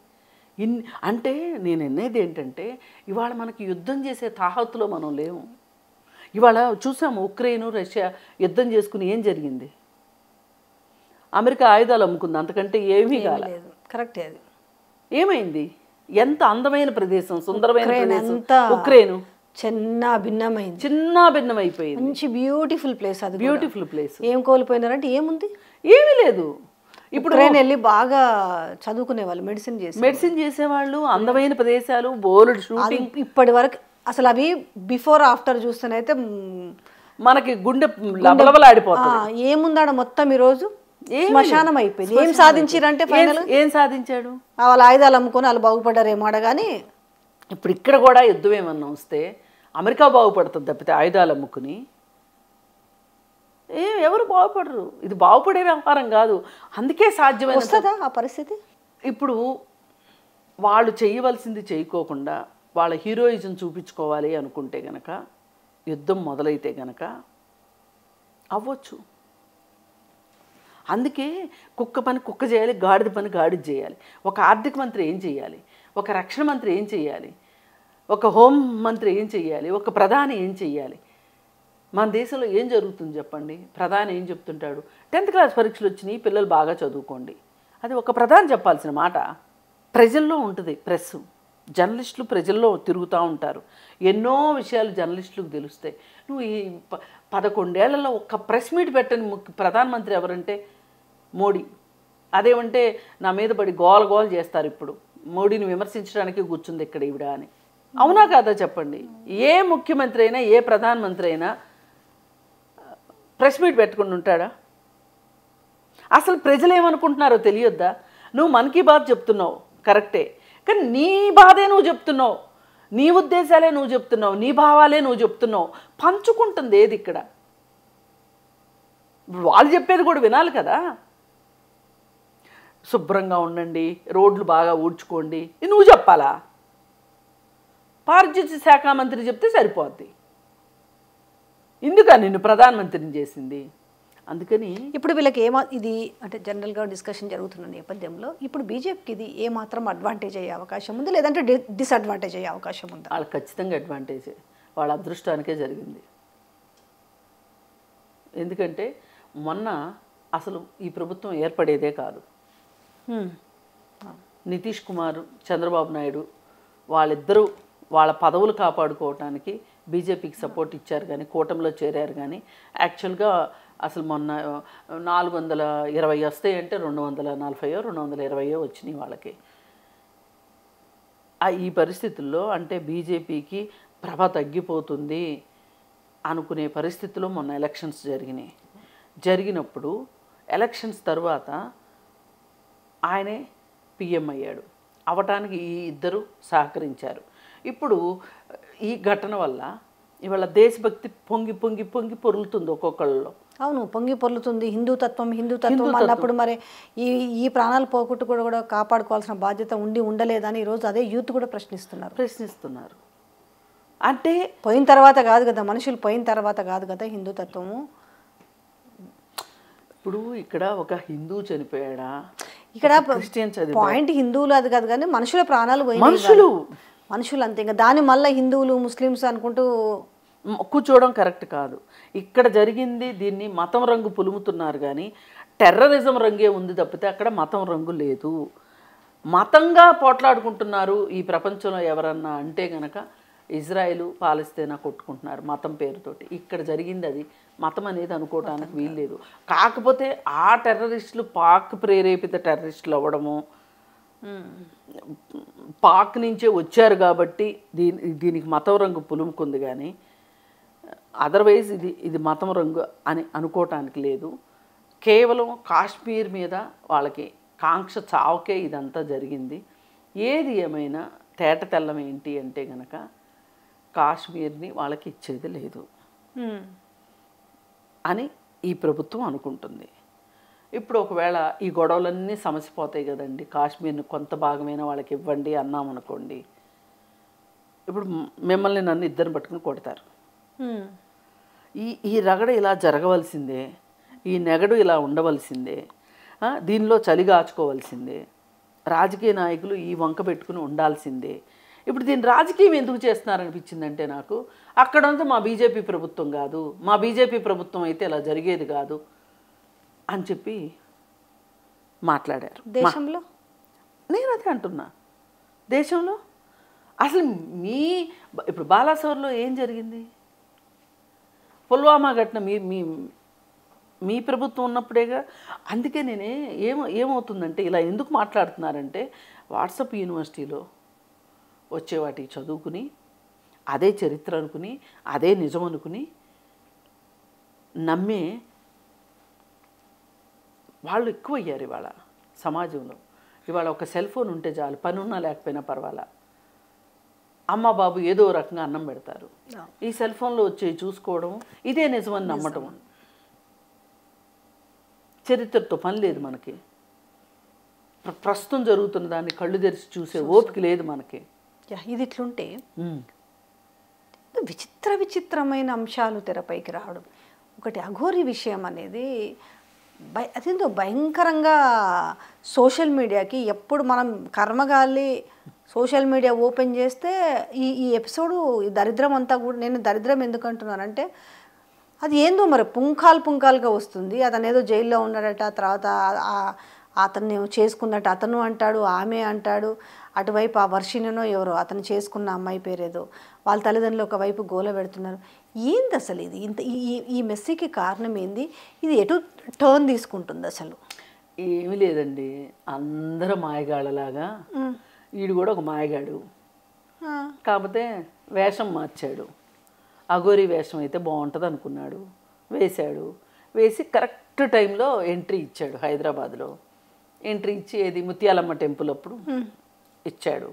అంటే నేను అనేది ఏంటంటే, ఇవాళ మనకి యుద్ధం చేసే తాహతులో మనం లేము. ఇవాళ చూసాము ఉక్రెయిన్ రష్యా యుద్ధం చేసుకుని ఏం జరిగింది? అమెరికా ఆయుధాలు అమ్ముకుంది, అంతకంటే ఏమీ కాలేదు. కరెక్ట్. అది ఏమైంది? ఎంత అందమైన ప్రదేశం, సుందరమైన ప్రదేశం ఉక్రెయిన్ చిన్న భిన్నమైపోయింది. మంచి బ్యూటిఫుల్ ప్లేస్, అది బ్యూటిఫుల్ ప్లేస్. ఏం కోల్పోయినారంటే ఏముంది? ఏమీ లేదు. ఇప్పుడు వెళ్ళి బాగా చదువుకునే వాళ్ళు, మెడిసిన్ చేసేవాళ్ళు, అందమైన ప్రదేశాలు, బోల్డ్ షూటింగ్. ఇప్పటి వరకు అసలు అవి బిఫోర్ ఆఫ్టర్ చూస్తేనైతే మనకి గుండె లబలబలాడిపోతుంది. ఏముందాడ మొత్తం ఈరోజు శ్మశానం అయిపోయింది. ఏం సాధించారంటే ఫైనల్ ఏం సాధించాడు? వాళ్ళ ఆయుధాలు అమ్ముకొని వాళ్ళు బాగుపడ్డారేమో కానీ ఇప్పుడు ఇక్కడ కూడా యుద్ధం ఏమన్నా వస్తే అమెరికా బాగుపడుతుంది తప్పితే ఆయుధాలు అమ్ముకుని ఎవరు బాగుపడరు. ఇది బాగుపడే వ్యవహారం కాదు. అందుకే సాధ్యమైన వస్తుందా ఆ పరిస్థితి? ఇప్పుడు వాళ్ళు చేయవలసింది చేయకోకుండా వాళ్ళ హీరోయిజం చూపించుకోవాలి అనుకుంటే గనక, యుద్ధం మొదలైతే గనక అవ్వచ్చు. అందుకే కుక్క పని కుక్క చేయాలి, గాడిద పని గాడిద చేయాలి. ఒక ఆర్థిక మంత్రి ఏం చేయాలి, ఒక రక్షణ మంత్రి ఏం చేయాలి, ఒక హోం మంత్రి ఏం చేయాలి, ఒక ప్రధాని ఏం చేయాలి? మన దేశంలో ఏం జరుగుతుంది చెప్పండి? ప్రధాని ఏం చెప్తుంటాడు? 10th క్లాస్ పరీక్షలు వచ్చినాయి, పిల్లలు బాగా చదువుకోండి. అది ఒక ప్రధాని చెప్పాల్సిన మాట. ప్రజల్లో ఉంటుంది ప్రెస్, జర్నలిస్టులు ప్రజల్లో తిరుగుతూ ఉంటారు. ఎన్నో విషయాలు జర్నలిస్టులకు తెలుస్తాయి. నువ్వు ఈ 11 ఏళ్లలో ఒక్క ప్రెస్ మీట్ పెట్టని ప్రధానమంత్రి ఎవరంటే మోడీ. అదేమంటే నా మీద పడి గోల చేస్తారు. ఇప్పుడు మోడీని విమర్శించడానికి కూర్చుంది ఇక్కడ ఈవిడ అని. అవునా కాదా చెప్పండి? ఏ ముఖ్యమంత్రి అయినా ఏ ప్రధానమంత్రి అయినా ప్రెస్ మీట్ పెట్టుకుని ఉంటాడా? అసలు ప్రజలు ఏమనుకుంటున్నారో తెలియొద్దా? నువ్వు మన్ కీ బాత్ చెప్తున్నావు కరెక్టే, కానీ నీ బాధే నువ్వు చెప్తున్నావు, నీ ఉద్దేశాలే నువ్వు చెప్తున్నావు, నీ భావాలే నువ్వు చెప్తున్నావు. పంచుకుంటుంది ఏది ఇక్కడ? వాళ్ళు చెప్పేది కూడా వినాలి కదా. శుభ్రంగా ఉండండి, రోడ్లు బాగా ఊడ్చుకోండి, నువ్వు చెప్పాలా? పారిశుద్ధ్య శాఖ మంత్రి చెప్తే సరిపోద్ది. ఇందుక నిన్ను ప్రధానమంత్రిని చేసింది. అందుకని ఇప్పుడు వీళ్ళకి ఇది అంటే జనరల్గా డిస్కషన్ జరుగుతున్న నేపథ్యంలో ఇప్పుడు బీజేపీకి ఇది ఏమాత్రం అడ్వాంటేజ్ అయ్యే అవకాశం ఉంది, లేదంటే డిసడ్వాంటేజ్ అయ్యే అవకాశం ఉంది? వాళ్ళకి ఖచ్చితంగా అడ్వాంటేజే. వాళ్ళ అదృష్టానికే జరిగింది. ఎందుకంటే మొన్న అసలు ఈ ప్రభుత్వం ఏర్పడేదే కాదు. నితీష్ కుమార్, చంద్రబాబు నాయుడు వాళ్ళిద్దరూ వాళ్ళ పదవులు కాపాడుకోవటానికి బీజేపీకి సపోర్ట్ ఇచ్చారు, కానీ కూటమిలో చేరారు. కానీ యాక్చువల్గా అసలు మొన్న 420 వస్తాయంటే 240 220 వచ్చినాయి వాళ్ళకి. ఈ పరిస్థితుల్లో అంటే బీజేపీకి ప్రభ తగ్గిపోతుంది అనుకునే పరిస్థితిలో మొన్న ఎలక్షన్స్ జరిగినప్పుడు ఎలక్షన్స్ తర్వాత ఆయనే పిఎం అయ్యాడు. అవటానికి ఈ ఇద్దరు సహకరించారు. ఇప్పుడు ఈ ఘటన వల్ల ఇవాళ దేశభక్తి పొంగి పొరులుతుంది ఒక్కొక్కళ్ళలో. అవును, పొంగి పొర్లుతుంది. హిందూతత్వం అన్నప్పుడు మరి ఈ ప్రాణాలు పోగొట్టు కూడా కాపాడుకోవాల్సిన బాధ్యత ఉండలేదని ఈరోజు అదే యూత్ కూడా ప్రశ్నిస్తున్నారు. అంటే పోయిన తర్వాత కాదు కదా, మనుషులు పోయిన తర్వాత కాదు కదా హిందూతత్వము. ఇప్పుడు ఇక్కడ ఒక హిందూ చనిపోయాడా, ఇక్కడ క్రిస్టియన్ చదివా, పాయింట్ హిందువులు అది కాదు కానీ మనుషుల ప్రాణాలు పోయినాయి. మనుషులు అంతే. ఇంకా దాని మళ్ళీ హిందువులు ముస్లిమ్స్ అనుకుంటూ కూర్చోవడం కరెక్ట్ కాదు. ఇక్కడ జరిగింది దీన్ని మతం రంగు పులుముతున్నారు కానీ టెర్రరిజం రంగే ఉంది తప్పితే అక్కడ మతం రంగు లేదు. మతంగా పోట్లాడుకుంటున్నారు ఈ ప్రపంచంలో ఎవరన్నా అంటే గనక ఇజ్రాయెల్ పాలస్తీనా కొట్టుకుంటున్నారు మతం పేరుతోటి. ఇక్కడ జరిగింది అది. మతం అనేది అనుకోవడానికి వీల్లేదు. కాకపోతే ఆ టెర్రరిస్టులు పాక్ ప్రేరేపిత టెర్రరిస్టులు అవ్వడము, పాక్ నుంచే వచ్చారు కాబట్టి దీనికి మతం రంగు పులుముకుంది కానీ అదర్వైజ్ ఇది మతం రంగు అని అనుకోవటానికి లేదు. కేవలం కాశ్మీర్ మీద వాళ్ళకి కాంక్ష చావకే ఇదంతా జరిగింది. ఏది ఏమైనా తేట తెల్లం ఏంటి అంటే గనక కాశ్మీర్ని వాళ్ళకి ఇచ్చేది లేదు అని ఈ ప్రభుత్వం అనుకుంటుంది. ఇప్పుడు ఒకవేళ ఈ గొడవలన్నీ సమసిపోతాయి కదండి, కాశ్మీర్ని కొంత భాగమైన వాళ్ళకి ఇవ్వండి అన్నామనుకోండి, ఇప్పుడు మిమ్మల్ని నన్ను ఇద్దరిని పట్టుకుని కొడతారు. ఈ రగడ ఇలా జరగవలసిందే, ఈ నెగడు ఇలా ఉండవలసిందే, దీనిలో చలిగాచుకోవాల్సిందే, రాజకీయ నాయకులు ఈ వంక పెట్టుకుని ఉండాల్సిందే. ఇప్పుడు దీన్ని రాజకీయం ఎందుకు చేస్తున్నారనిపించిందంటే నాకు, అక్కడంతా మా బీజేపీ ప్రభుత్వం కాదు, మా బీజేపీ ప్రభుత్వం అయితే ఇలా జరిగేది కాదు అని చెప్పి మాట్లాడారు. దేశంలో నేను అదే అంటున్నా, దేశంలో అసలు ఇప్పుడు బాలాసోర్లో ఏం జరిగింది? పుల్వామా ఘటన మీ ప్రభుత్వం ఉన్నప్పుడేగా. అందుకే నేనే ఏమవుతుందంటే ఇలా ఎందుకు మాట్లాడుతున్నారంటే, వాట్సాప్ యూనివర్సిటీలో వచ్చే వాటికి చదువుకుని అదే చరిత్ర అనుకుని అదే నిజం అనుకుని నమ్మే వాళ్ళు ఎక్కువయ్యారు ఇవాళ సమాజంలో. ఇవాళ ఒక సెల్ ఫోన్ ఉంటే చాలు, పని ఉన్నా లేకపోయినా పర్వాలా, అమ్మ బాబు ఏదో రకంగా అన్నం పెడతారు. ఈ సెల్ ఫోన్లో వచ్చి చూసుకోవడం ఇదే నిజమని నమ్మటం. చరిత్రతో పని లేదు మనకి. ప్రస్తుతం జరుగుతున్న దాన్ని కళ్ళు తెరిచి చూసే ఓపిక లేదు మనకి. ఇది ఇట్లుంటే విచిత్రమైన అంశాలు తెరపైకి రావడం. ఒకటి అఘోరి విషయం అనేది అదేందో భయంకరంగా సోషల్ మీడియాకి ఎప్పుడు మనం కర్మగాలి సోషల్ మీడియా ఓపెన్ చేస్తే ఈ ఎపిసోడు ఈ దరిద్రం అంతా కూడా, నేను దరిద్రం ఎందుకు అంటున్నానంటే అది ఏందో మరి పుంకాలుగా వస్తుంది. అతను ఏదో జైల్లో ఉన్నాడట, తర్వాత అతన్ని చేసుకున్నట్టు అతను అంటాడు, ఆమె అంటాడు, అటువైపు ఆ వర్షినో ఎవరో అతను చేసుకున్న అమ్మాయి పేరేదో, వాళ్ళ తల్లిదండ్రులు ఒకవైపు గోల పెడుతున్నారు. ఏంది అసలు ఇది? ఇంత ఈ మెస్సీకి కారణం ఏంది? ఇది ఎటు టర్న్ తీసుకుంటుంది అసలు? ఏమీ లేదండి, అందరూ మాయగాళ్ళలాగా వీడు కూడా ఒక మాయగాడు. కాకపోతే వేషం మార్చాడు. అఘోరి వేషం అయితే బాగుంటుంది అనుకున్నాడు, వేసి కరెక్ట్ టైంలో ఎంట్రీ ఇచ్చాడు. హైదరాబాద్లో ఎంట్రీ ఇచ్చి ఏది ముత్యాలమ్మ టెంపుల్ అప్పుడు ఇచ్చాడు.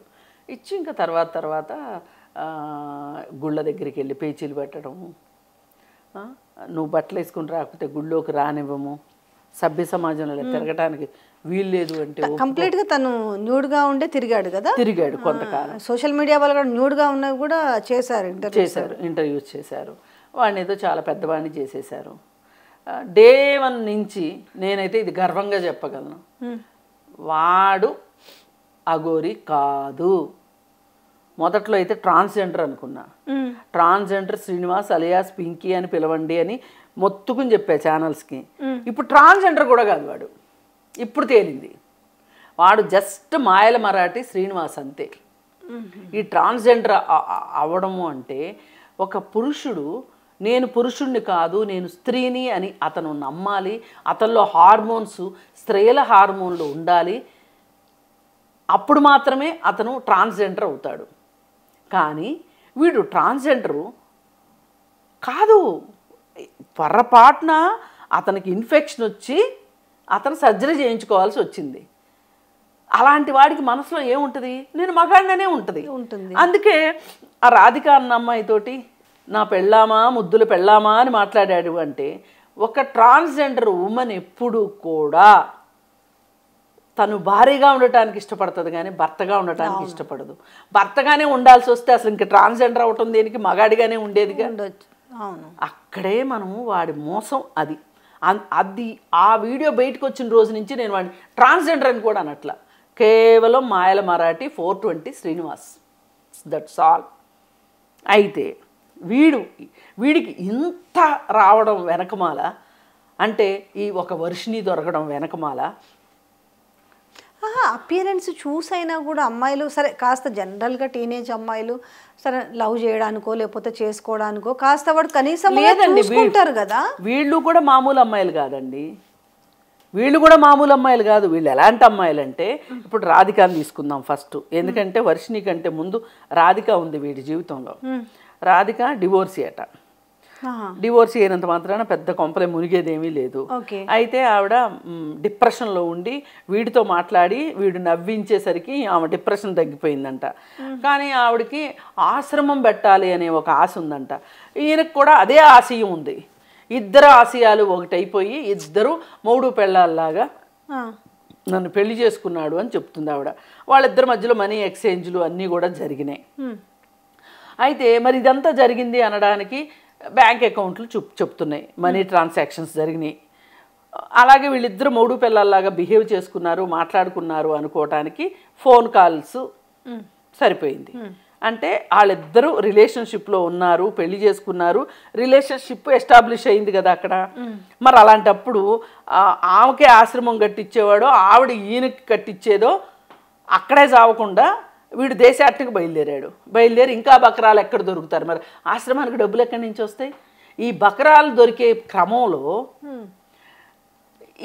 ఇచ్చి ఇంకా తర్వాత గుళ్ళ దగ్గరికి వెళ్ళి పేచీలు పెట్టడం, నువ్వు బట్టలు వేసుకుని రాకపోతే గుళ్ళోకి రానివ్వము, సభ్య సమాజంలో తిరగటానికి వీల్లేదు అంటే కంప్లీట్గా తను న్యూడ్గా ఉండే తిరిగాడు కొంతకాలం. సోషల్ మీడియా వాళ్ళు కూడా న్యూడ్గా ఉన్నవి కూడా చేశారు, ఇంటర్వ్యూస్ చేశారు. వాడిని ఏదో చాలా పెద్దవాడిని చేసేశారు. డే 1 నుంచి నేనైతే ఇది గర్వంగా చెప్పగలను, వాడు అఘోరి కాదు. మొదట్లో అయితే ట్రాన్స్జెండర్ అనుకున్నా. ట్రాన్స్జెండర్ శ్రీనివాస్ అలియాస్ పింకీ అని పిలవండి అని మొత్తుకుని చెప్పా ఛానల్స్కి. ఇప్పుడు ట్రాన్స్జెండర్ కూడా కాదు వాడు. ఇప్పుడు తేలింది వాడు జస్ట్ మాయల మరాఠీ శ్రీనివాస్ అంతే. ఈ ట్రాన్స్జెండర్ అవ్వడము అంటే ఒక పురుషుడు నేను పురుషుణ్ణి కాదు నేను స్త్రీని అని అతను నమ్మాలి. అతనిలో హార్మోన్స్ స్త్రీల హార్మోన్లు ఉండాలి. అప్పుడు మాత్రమే అతను ట్రాన్స్జెండర్ అవుతాడు. కానీ వీడు ట్రాన్స్జెండరు కాదు. పొరపాటున అతనికి ఇన్ఫెక్షన్ వచ్చి అతను సర్జరీ చేయించుకోవాల్సి వచ్చింది. అలాంటి వాడికి మనసులో ఏముంటుంది? నేను మగాడిననే ఉంటుంది. అందుకే ఆ రాధిక అన్న అమ్మాయితోటి నా పెళ్ళామా ముద్దులు పెళ్ళామా అని మాట్లాడాడు. అంటే ఒక ట్రాన్స్జెండర్ ఉమెన్ ఎప్పుడు కూడా తను భారీగా ఉండటానికి ఇష్టపడుతుంది కానీ భర్తగా ఉండటానికి ఇష్టపడదు. భర్తగానే ఉండాల్సి వస్తే అసలు ఇంకా ట్రాన్స్జెండర్ అవటం దేనికి? మగాడిగానే ఉండేదిగా. అక్కడే మనము వాడి మోసం అది. అది ఆ వీడియో బయటకు వచ్చిన రోజు నుంచి నేను వాడిని ట్రాన్స్జెండర్ అని కూడా అనట్లా. కేవలం మాయల మరాఠీ 420 శ్రీనివాస్, దట్స్ ఆల్. అయితే వీడికి ఇంత రావడం వెనకమాల, అంటే ఈ ఒక వర్షిని దొరకడం వెనకమాల అపియరెన్స్ చూసైనా కూడా అమ్మాయిలు సరే కాస్త జనరల్గా టీనేజ్ అమ్మాయిలు సరే లవ్ చేయడానికో లేకపోతే చేసుకోవడానికో కాస్త వాడు కనీసం చూసుకుంటారు కదా. వీళ్ళు కూడా మామూలు అమ్మాయిలు కాదండి, వీళ్ళు కూడా మామూలు అమ్మాయిలు కాదు. వీళ్ళు ఎలాంటి అమ్మాయిలు అంటే, ఇప్పుడు రాధికాని తీసుకుందాం ఫస్ట్. ఎందుకంటే వర్షిని కంటే ముందు రాధిక ఉంది వీడి జీవితంలో. రాధిక డివోర్సీ అట. డివోర్స్ అయినంత మాత్రాన పెద్ద కొంపలే మునిగేదేమీ లేదు. అయితే ఆవిడ డిప్రెషన్లో ఉండి వీడితో మాట్లాడి వీడు నవ్వించేసరికి ఆమె డిప్రెషన్ తగ్గిపోయిందంట. కానీ ఆవిడకి ఆశ్రమం పెట్టాలి అనే ఒక ఆశ ఉందంట. ఈయనకు కూడా అదే ఆశయం ఉంది. ఇద్దరు ఆశయాలు ఒకటైపోయి ఇద్దరు మూడు పెళ్ళాల్లాగా నన్ను పెళ్లి చేసుకున్నాడు అని చెప్తుంది ఆవిడ. వాళ్ళిద్దరి మధ్యలో మనీ ఎక్స్చేంజ్లు అన్నీ కూడా జరిగినాయి. అయితే మరి ఇదంతా జరిగింది అనడానికి బ్యాంక్ అకౌంట్లు చెప్తున్నాయి, మనీ ట్రాన్సాక్షన్స్ జరిగినాయి. అలాగే వీళ్ళిద్దరు మూడు పిల్లల్లాగా బిహేవ్ చేసుకున్నారు, మాట్లాడుకున్నారు అనుకోవటానికి ఫోన్ కాల్స్ సరిపోయింది. అంటే వాళ్ళిద్దరూ రిలేషన్షిప్లో ఉన్నారు, పెళ్లి చేసుకున్నారు, రిలేషన్షిప్ ఎస్టాబ్లిష్ అయింది కదా అక్కడ. మరి అలాంటప్పుడు ఆమెకే ఆశ్రమం కట్టించేవాడో ఆవిడ ఈయనకి కట్టించేదో అక్కడే చావకుండా వీడు దేశాటనకు బయలుదేరి ఇంకా బకరాలు ఎక్కడ దొరుకుతారు, మరి ఆశ్రమానికి డబ్బులు ఎక్కడి నుంచి వస్తాయి? ఈ బకరాలు దొరికే క్రమంలో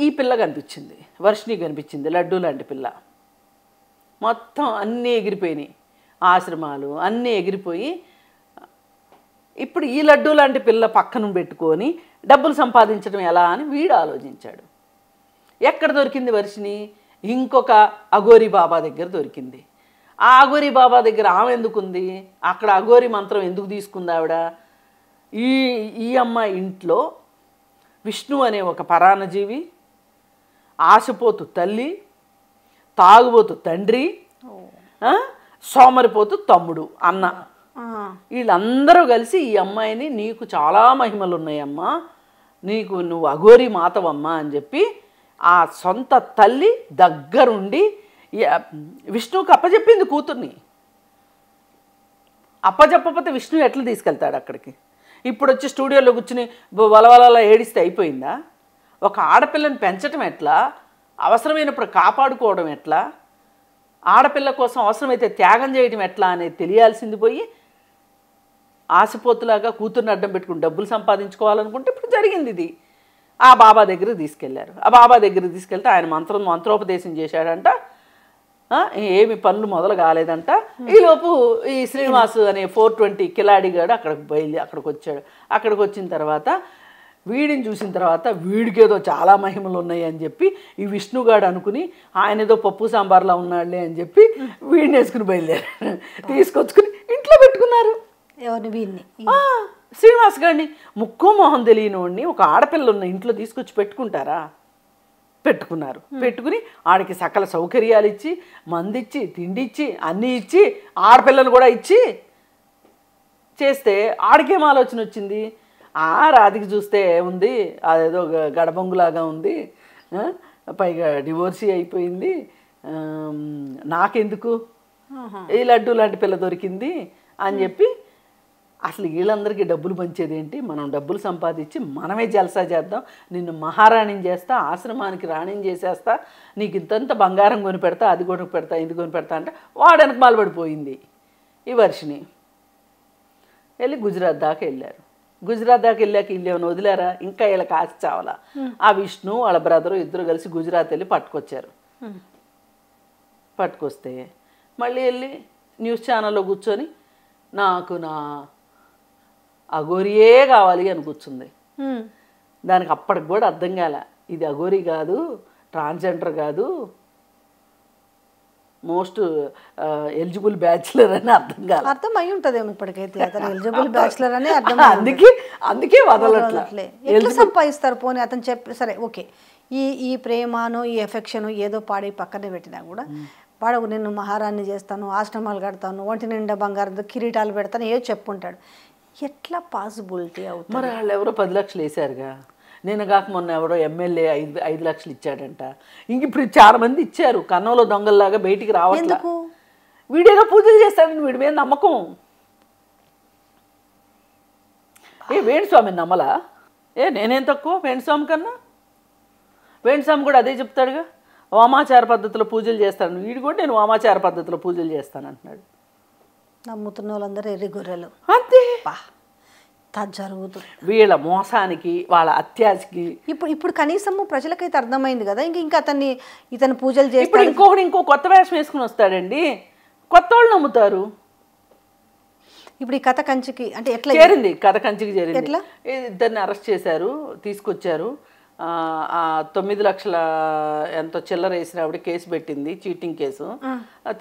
ఈ పిల్ల కనిపించింది, వర్షిని కనిపించింది, లడ్డూ లాంటి పిల్ల. మొత్తం అన్నీ ఎగిరిపోయినాయి, ఆశ్రమాలు అన్నీ ఎగిరిపోయి ఇప్పుడు ఈ లడ్డూ లాంటి పిల్ల పక్కన పెట్టుకొని డబ్బులు సంపాదించడం ఎలా అని వీడు ఆలోచించాడు. ఎక్కడ దొరికింది వర్షిని? ఇంకొక అఘోరి బాబా దగ్గర దొరికింది. ఆ అఘోరి బాబా దగ్గర ఆమె ఎందుకుంది? అక్కడ అఘోరి మంత్రం ఎందుకు తీసుకుంది ఆవిడ? ఈ అమ్మాయి ఇంట్లో విష్ణు అనే ఒక పరాన్నజీవి, ఆశపోతు తల్లి, తాగుబోతు తండ్రి, సోమరిపోతు తమ్ముడు, అన్న, వీళ్ళందరూ కలిసి ఈ అమ్మాయిని నీకు చాలా మహిమలు ఉన్నాయమ్మా, నువ్వు అఘోరి మాతవమ్మా అని చెప్పి ఆ సొంత తల్లి దగ్గరుండి విష్ణువుకి అప్పచెప్పింది కూతుర్ని. అప్పచెప్పకపోతే విష్ణువు ఎట్లా తీసుకెళ్తాడు అక్కడికి? ఇప్పుడు వచ్చి స్టూడియోలో కూర్చుని వలవల ఏడిస్తే అయిపోయిందా? ఒక ఆడపిల్లని పెంచడం ఎట్లా, అవసరమైనప్పుడు కాపాడుకోవడం ఎట్లా, ఆడపిల్ల కోసం అవసరమైతే త్యాగం చేయడం ఎట్లా అనేది తెలియాల్సింది పోయి ఆశపోతులాగా కూతుర్ని అడ్డం పెట్టుకుని డబ్బులు సంపాదించుకోవాలనుకుంటే ఇప్పుడు జరిగింది ఇది. ఆ బాబా దగ్గరికి తీసుకెళ్లారు. ఆ బాబా దగ్గరికి తీసుకెళ్తే ఆయన మంత్రోపదేశం చేశాడంట. ఏమి పనులు మొదలు కాలేదంట. ఈలోపు ఈ శ్రీనివాసు అనే 420 కిలాడిగాడు అక్కడికి వచ్చాడు. అక్కడికి వచ్చిన తర్వాత వీడిని చూసిన తర్వాత వీడికేదో చాలా మహిమలు ఉన్నాయి అని చెప్పి ఈ విష్ణుగాడు అనుకుని ఆయన ఏదో పప్పు సాంబార్లా ఉన్నాడులే అని చెప్పి వీడిని వేసుకుని బయలుదేరారు. తీసుకొచ్చుకుని ఇంట్లో పెట్టుకున్నారు. ఎవరిని? వీడిని, శ్రీనివాస్ గారిని. ముక్కు మొహం తెలియని వాడిని ఒక ఆడపిల్ల ఉన్న ఇంట్లో తీసుకొచ్చి పెట్టుకుంటారా? పెట్టుకున్నారు. పెట్టుకుని ఆడికి సకల సౌకర్యాలు ఇచ్చి, మందిచ్చి, తిండి ఇచ్చి, అన్నీ ఇచ్చి, ఆడపిల్లలు కూడా ఇచ్చి చేస్తే ఆడికేం ఆలోచన వచ్చింది? రాధిక చూస్తే ఉంది, అదేదో గడబొంగులాగా ఉంది, పైగా డివోర్సీ అయిపోయింది, నాకెందుకు ఈ లడ్డు లాంటి పిల్ల దొరికింది అని చెప్పి అసలు వీళ్ళందరికీ డబ్బులు పంచేది ఏంటి? మనం డబ్బులు సంపాదించి మనమే జల్సా చేద్దాం, నిన్ను మహారాణిని చేస్తా, ఆశ్రమానికి రాణిని చేసేస్తా, నీకు ఇంతంత బంగారం కొని పెడతా, అది కొని పెడతా, ఇది కొని పెడతా అంటే వాడనికి మాలబడిపోయింది ఈ వర్షిని. వెళ్ళి గుజరాత్ దాకా వెళ్ళారు. గుజరాత్ దాకా వెళ్ళాక వీళ్ళు ఏమైనా వదిలేరా? ఇంకా వీళ్ళకి ఆశ చావాలా? ఆ విష్ణు వాళ్ళ బ్రదరు ఇద్దరు కలిసి గుజరాత్ వెళ్ళి పట్టుకొచ్చారు. పట్టుకొస్తే మళ్ళీ వెళ్ళి న్యూస్ ఛానల్లో కూర్చొని నాకు నా అఘోరియే కావాలి అని కూర్చుంది. దానికి అప్పటికి కూడా అర్థం కాల, ఇది అఘోరి కాదు, ట్రాన్స్జెండర్ కాదు, మోస్ట్ ఎలిజిబుల్ బ్యాచులర్ అని అర్థం కాల. అర్థం అయి ఉంటుందేమో ఇప్పటికైతే అతను ఎలిజిబుల్ బ్యాచులర్ అని అర్థం. అందుకే వదలట్లే. ఎట్లా సంపాదిస్తారు? పోనీ అతను చెప్పి సరే ఓకే, ఈ ప్రేమను ఈ ఎఫెక్షన్ ఏదో పాడి పక్కనే పెట్టినా కూడా వాడు నిన్ను మహారాణి చేస్తాను, ఆశ్రమాలు కడతాను, ఒంటి నిండా బంగారంతో కిరీటాలు పెడతాను ఏదో చెప్పుంటాడు. ఎట్లా పాసిబిలిటీ అవుతుంది? మరి వాళ్ళు ఎవరో 10 లక్షలు వేసారుగా, నేను కాక మొన్న ఎవరో ఎమ్మెల్యే 5 లక్షలు ఇచ్చాడంట. ఇంక ఇప్పుడు చాలా మంది ఇచ్చారు, కన్నంలో దొంగల్లాగా బయటికి రావట్లేదు. వీడేదో పూజలు చేస్తాడని వీడి మీద నమ్మకం. వేణుస్వామి నమ్మలా? నేనేం తక్కువ వేణుస్వామి కన్నా? వేణుస్వామి కూడా అదే చెప్తాడుగా, వామాచార పద్ధతిలో పూజలు చేస్తాను. వీడు కూడా నేను వామాచార పద్ధతిలో పూజలు చేస్తాను అంటున్నాడు. నమ్ముతున్న వాళ్ళందరూ ఎర్రి గొర్రెలు అంతే. జరుగుతుంది వీళ్ళ మోసానికి, వాళ్ళ అత్యాశకి. ఇప్పుడు కనీసము ప్రజలకైతే అర్థమైంది కదా, ఇంకా ఇతను పూజలు చేసి ఇప్పుడు ఇంకో కొత్త వేషం వేసుకుని వస్తాడండి, కొత్త వాళ్ళు నమ్ముతారు. ఇప్పుడు ఈ కథ కంచికి అంటే ఎట్లా చేరింది? కథ కంచికి చేరింది. ఇద్దరిని అరెస్ట్ చేశారు, తీసుకొచ్చారు. 9 లక్షల ఎంతో చిల్లర వేసిన ఆవిడ కేసు పెట్టింది, చీటింగ్ కేసు.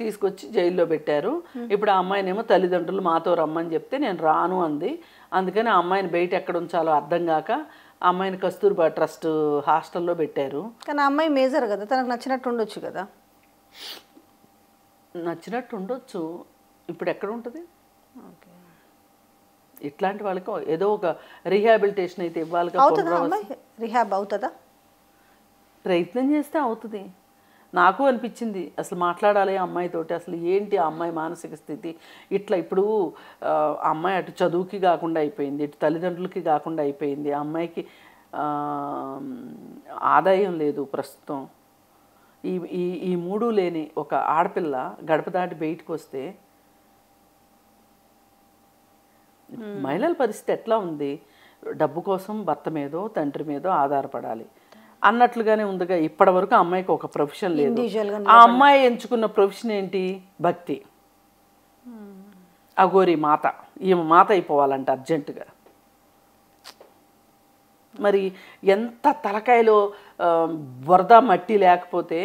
తీసుకొచ్చి జైల్లో పెట్టారు. ఇప్పుడు ఆ అమ్మాయినేమో తల్లిదండ్రులు మాతో రమ్మని చెప్తే నేను రాను అంది. అందుకని ఆ అమ్మాయిని బయట ఎక్కడ ఉంచాలో అర్థం కాక ఆ అమ్మాయిని కస్తూర్బా ట్రస్ట్ హాస్టల్లో పెట్టారు. కానీ ఆ అమ్మాయి మేజర్ కదా, తనకు నచ్చినట్టు ఉండొచ్చు కదా. నచ్చినట్టు ఉండొచ్చు, ఇప్పుడు ఎక్కడ ఉంటుంది? ఇట్లాంటి వాళ్ళకి ఏదో ఒక రీహాబిలిటేషన్ అయితే ఇవ్వాలి. రీహాబ్ అవుతుందా? ప్రయత్నం చేస్తే అవుతుంది. నాకు అనిపించింది అసలు మాట్లాడాలి ఆ అమ్మాయితోటి, అసలు ఏంటి ఆ అమ్మాయి మానసిక స్థితి. ఇట్లా ఇప్పుడు ఆ అమ్మాయి అటు చదువుకి కాకుండా అయిపోయింది, ఇటు తల్లిదండ్రులకి కాకుండా అయిపోయింది. ఆ అమ్మాయికి ఆదాయం లేదు ప్రస్తుతం. ఈ మూడు లేని ఒక ఆడపిల్ల గడప దాటి బయటకు వస్తే మహిళల పరిస్థితి ఎట్లా ఉంది? డబ్బు కోసం భర్త మీదో తండ్రి మీదో ఆధారపడాలి అన్నట్లుగానే ఉందిగా. ఇప్పటి వరకు ఆ అమ్మాయికి ఒక ప్రొఫెషన్ లేదు. ఆ అమ్మాయి ఎంచుకున్న ప్రొఫెషన్ ఏంటి? భక్తి. అఘోరి మాత, ఈమె మాత అయిపోవాలంట అర్జెంటుగా. మరి ఎంత తలకాయలో వరద మట్టి లేకపోతే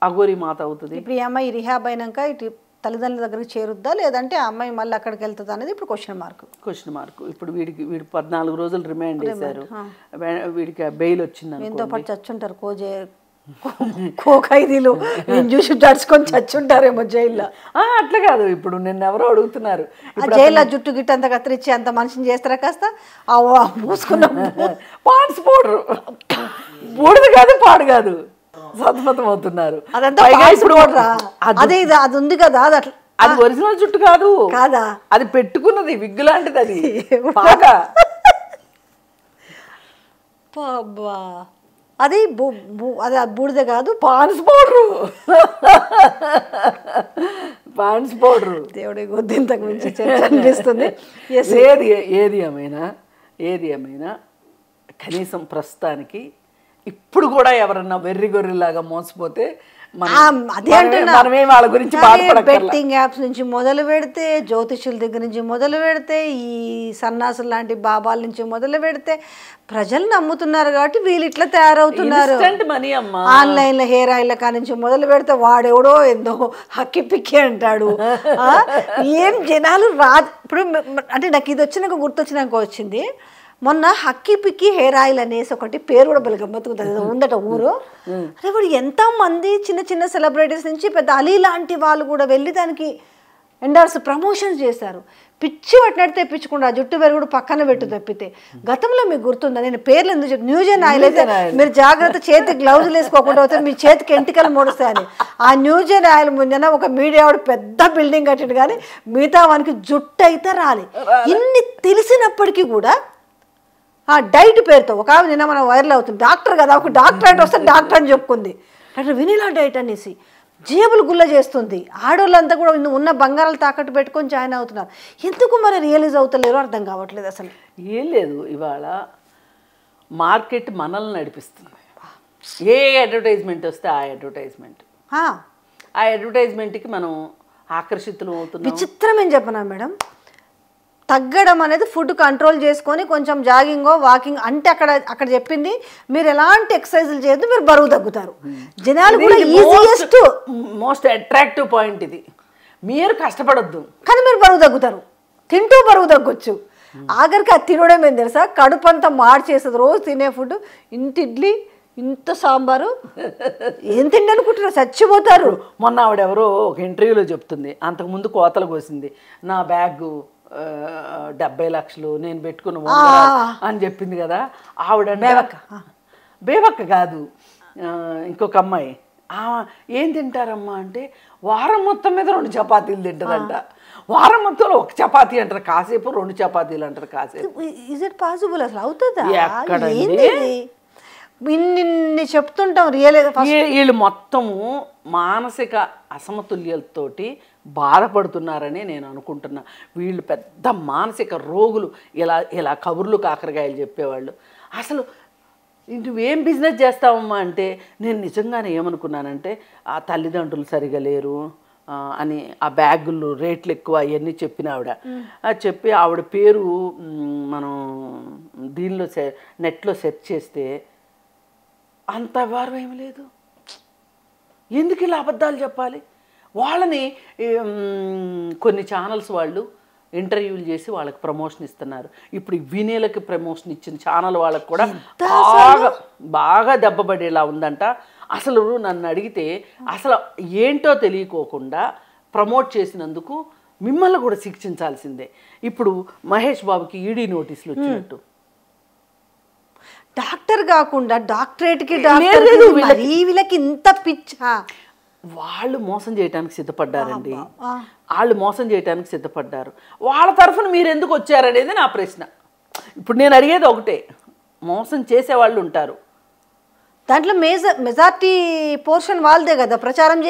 అఘోరి మాత అవుతుంది. ఇప్పుడు ఈ అమ్మాయి రిహాబ్ అయినాక ఇటు తల్లిదండ్రుల దగ్గరికి చేరుద్దా, లేదంటే ఆ అమ్మాయి మళ్ళీ అక్కడికి వెళ్తుందా అనేది ఇప్పుడు క్వశ్చన్ మార్క్. ఇప్పుడు వీడి 14 రోజులు రిమాండ్ చేశారు. వీడికి బెయిల్ వచ్చింది. ఎంతో పాటు చచ్చుంటారు ఖైదీలు, నేను చూసి జడుచుకొని చచ్చుంటారేమో జైల్లో. అట్లా కాదు, ఇప్పుడు నిన్న ఎవరో అడుగుతున్నారు, జైల్లో జుట్టు గిట్టు అంత కత్తిరించి అంత మనిషిని చేస్తారా కాస్త మూసుకున్న పాన్స్ పౌడర్ బూడిది కాదు పాడు కాదు సతమతం అవుతున్నారు. అదే అది ఉంది కదా, అది ఒరిజినల్ జుట్టు కాదు కాదా, అది పెట్టుకున్నది విగ్గు లాంటిది. అది అది అది బూడిద కాదు, పాన్స్ పౌడరు. Pans powder. దేవుడి కొద్ది ఇంతకు మించి అనిపిస్తుంది. ఏది ఏమైనా కనీసం ప్రస్తుతానికి ఇప్పుడు కూడా ఎవరన్నా వెర్రి గొర్రెలాగా మోసపోతే మనమే వాళ్ళ గురించి బెట్టింగ్ యాప్స్ నుంచి మొదలు పెడితే, జ్యోతిష్యుల దగ్గర నుంచి మొదలు పెడితే, ఈ సన్నాసులు లాంటి బాబాల నుంచి మొదలు పెడితే ప్రజలు నమ్ముతున్నారు కాబట్టి వీళ్ళు ఇట్లా తయారవుతున్నారు. ఆన్లైన్ లో హెయిర్ ఆయిల్ కా నుంచి మొదలు పెడితే వాడెవడో ఏందో హక్కి పిక్కి అంటాడు. ఏం జనాలు ఇప్పుడు అంటే నాకు ఇది వచ్చినాక గుర్తొచ్చినాక వచ్చింది, మొన్న హక్కీ పిక్కి హెయిర్ ఆయిల్ అనేసి ఒకటి పేరు కూడా బలి గమ్మత్తుకుంటుంది ఉందట ఊరు. అరే వాడు ఎంతమంది చిన్న చిన్న సెలబ్రిటీస్ నుంచి పెద్ద అలీ లాంటి వాళ్ళు కూడా వెళ్ళి దానికి ఎండార్స్ ప్రమోషన్స్ చేశారు. పిచ్చి పట్టినట్టు తెప్పించుకుంటారు, జుట్టు పెరుగుడు పక్కన పెట్టు తప్పితే. గతంలో మీకు గుర్తుందా, నేను పేర్లు ఎందుకు చెప్పి, న్యూజెన్ ఆయిల్ అయితే మీరు జాగ్రత్త చేతికి గ్లౌజులు వేసుకోకుండా పోతే మీ చేతికి ఎంటికలు ముడుస్తాయని. ఆ న్యూజెన్ ఆయిల్ ముందన ఒక మీడియా వాడు పెద్ద బిల్డింగ్ కట్టాడు, కానీ మిగతా వానికి జుట్టు అయితే రాలి. ఇన్ని తెలిసినప్పటికీ కూడా ఆ డైట్ పేరుతో ఒక నిన్న మనం వైరల్ అవుతుంది, డాక్టర్ కదా, ఒక డాక్టర్ అంటే వస్తే డాక్టర్ అని చెప్పుకుంది, డాక్టర్ వినిలా డైట్ అనేసి జేబులు గుల్ల చేస్తుంది. ఆడవాళ్ళంతా కూడా ఉన్న బంగారాలు తాకట్టు పెట్టుకొని జాయిన్ అవుతున్నారు. ఎందుకు మరి రియలైజ్ అవుతలేరో అర్థం కావట్లేదు. అసలు ఏం లేదు, ఇవాళ మార్కెట్ మనల్ని నడిపిస్తుంది. ఏ అడ్వర్టైజ్మెంట్ వస్తే ఆ అడ్వర్టైజ్మెంట్కి మనం ఆకర్షితులు అవుతున్నాం. విచిత్రం ఏం చెప్పనా మేడం, తగ్గడం అనేది ఫుడ్ కంట్రోల్ చేసుకొని కొంచెం జాగింగో వాకింగ్ అంటే అక్కడ చెప్పింది మీరు ఎలాంటి ఎక్సర్సైజులు చేయొద్దు, మీరు బరువు తగ్గుతారు. జనాలు కూడా ఈజియెస్ట్ మోస్ట్ అట్రాక్టివ్ పాయింట్ ఇది, మీరు కష్టపడొద్దు కానీ మీరు బరువు తగ్గుతారు, తింటూ బరువు తగ్గొచ్చు. ఆఖరికి అది తినడం ఏం తెలుసా, కడుపు అంతా మార్చేస్తుంది. రోజు తినే ఫుడ్ ఇంత ఇడ్లీ ఇంత సాంబారు ఏం తిండి అనుకుంటున్నారు, చచ్చిపోతారు. మొన్న ఆవిడెవరో ఒక ఇంటర్వ్యూలో చెప్తుంది, అంతకుముందు కోతలు కోసింది, నా బ్యాగ్ 70 లక్షలు నేను పెట్టుకున్న ఉంగరాలు అని చెప్పింది కదా ఆవిడ. బేవక్క కాదు, ఇంకొక అమ్మాయి. ఏం తింటారమ్మా అంటే వారం మొత్తం మీద 2 చపాతీలు తింటారంట. వారం మొత్తంలో 1 చపాతీ అంటారు కాసేపు, 2 చపాతీలు అంటారు కాసేపు. Is it possible? అసలు అవుతుందా? ఎక్కడండి ఇన్ని చెప్తుంటాం. వీళ్ళు మొత్తము మానసిక అసమతుల్యతతోటి బాధపడుతున్నారని నేను అనుకుంటున్నా. వీళ్ళు పెద్ద మానసిక రోగులు. ఇలా కబుర్లు కాకరకాయలు చెప్పేవాళ్ళు. అసలు నువ్వేం బిజినెస్ చేస్తావమ్మా అంటే నేను నిజంగానే ఏమనుకున్నానంటే ఆ తల్లిదండ్రులు సరిగా లేరు అని, ఆ బ్యాగులు రేట్లు ఎక్కువ అవన్నీ చెప్పిన ఆవిడ. చెప్పి ఆవిడ పేరు మనం దీనిలో నెట్లో సెర్చ్ చేస్తే అంత వారం ఏమి లేదు. ఎందుకు ఇలా అబద్ధాలు చెప్పాలి? వాళ్ళని కొన్ని ఛానల్స్ వాళ్ళు ఇంటర్వ్యూలు చేసి వాళ్ళకి ప్రమోషన్ ఇస్తున్నారు. ఇప్పుడు వినేలకి ప్రమోషన్ ఇచ్చిన ఛానల్ వాళ్ళకి కూడా బాగా దెబ్బపడేలా ఉందంట. అసలు నన్ను అడిగితే అసలు ఏంటో తెలియకోకుండా ప్రమోట్ చేసినందుకు మిమ్మల్ని కూడా శిక్షించాల్సిందే. ఇప్పుడు మహేష్ బాబుకి ఈడీ నోటీసులు వచ్చినట్టు. డాక్టర్ కాకుండా డాక్టరేట్కి వీళ్ళకి ఇంత పిచ్చా? వాళ్ళు మోసం చేయడానికి సిద్ధపడ్డారండి. వాళ్ళు మోసం చేయడానికి సిద్ధపడ్డారు. వాళ్ళ తరఫున మీరు ఎందుకు వచ్చారనేది నా ప్రశ్న. ఇప్పుడు నేను అడిగేది ఒకటే, మోసం చేసేవాళ్ళు ఉంటారు, దాంట్లో మెజార్టీ పోర్షన్ వాళ్ళదే కదా, ప్రచారం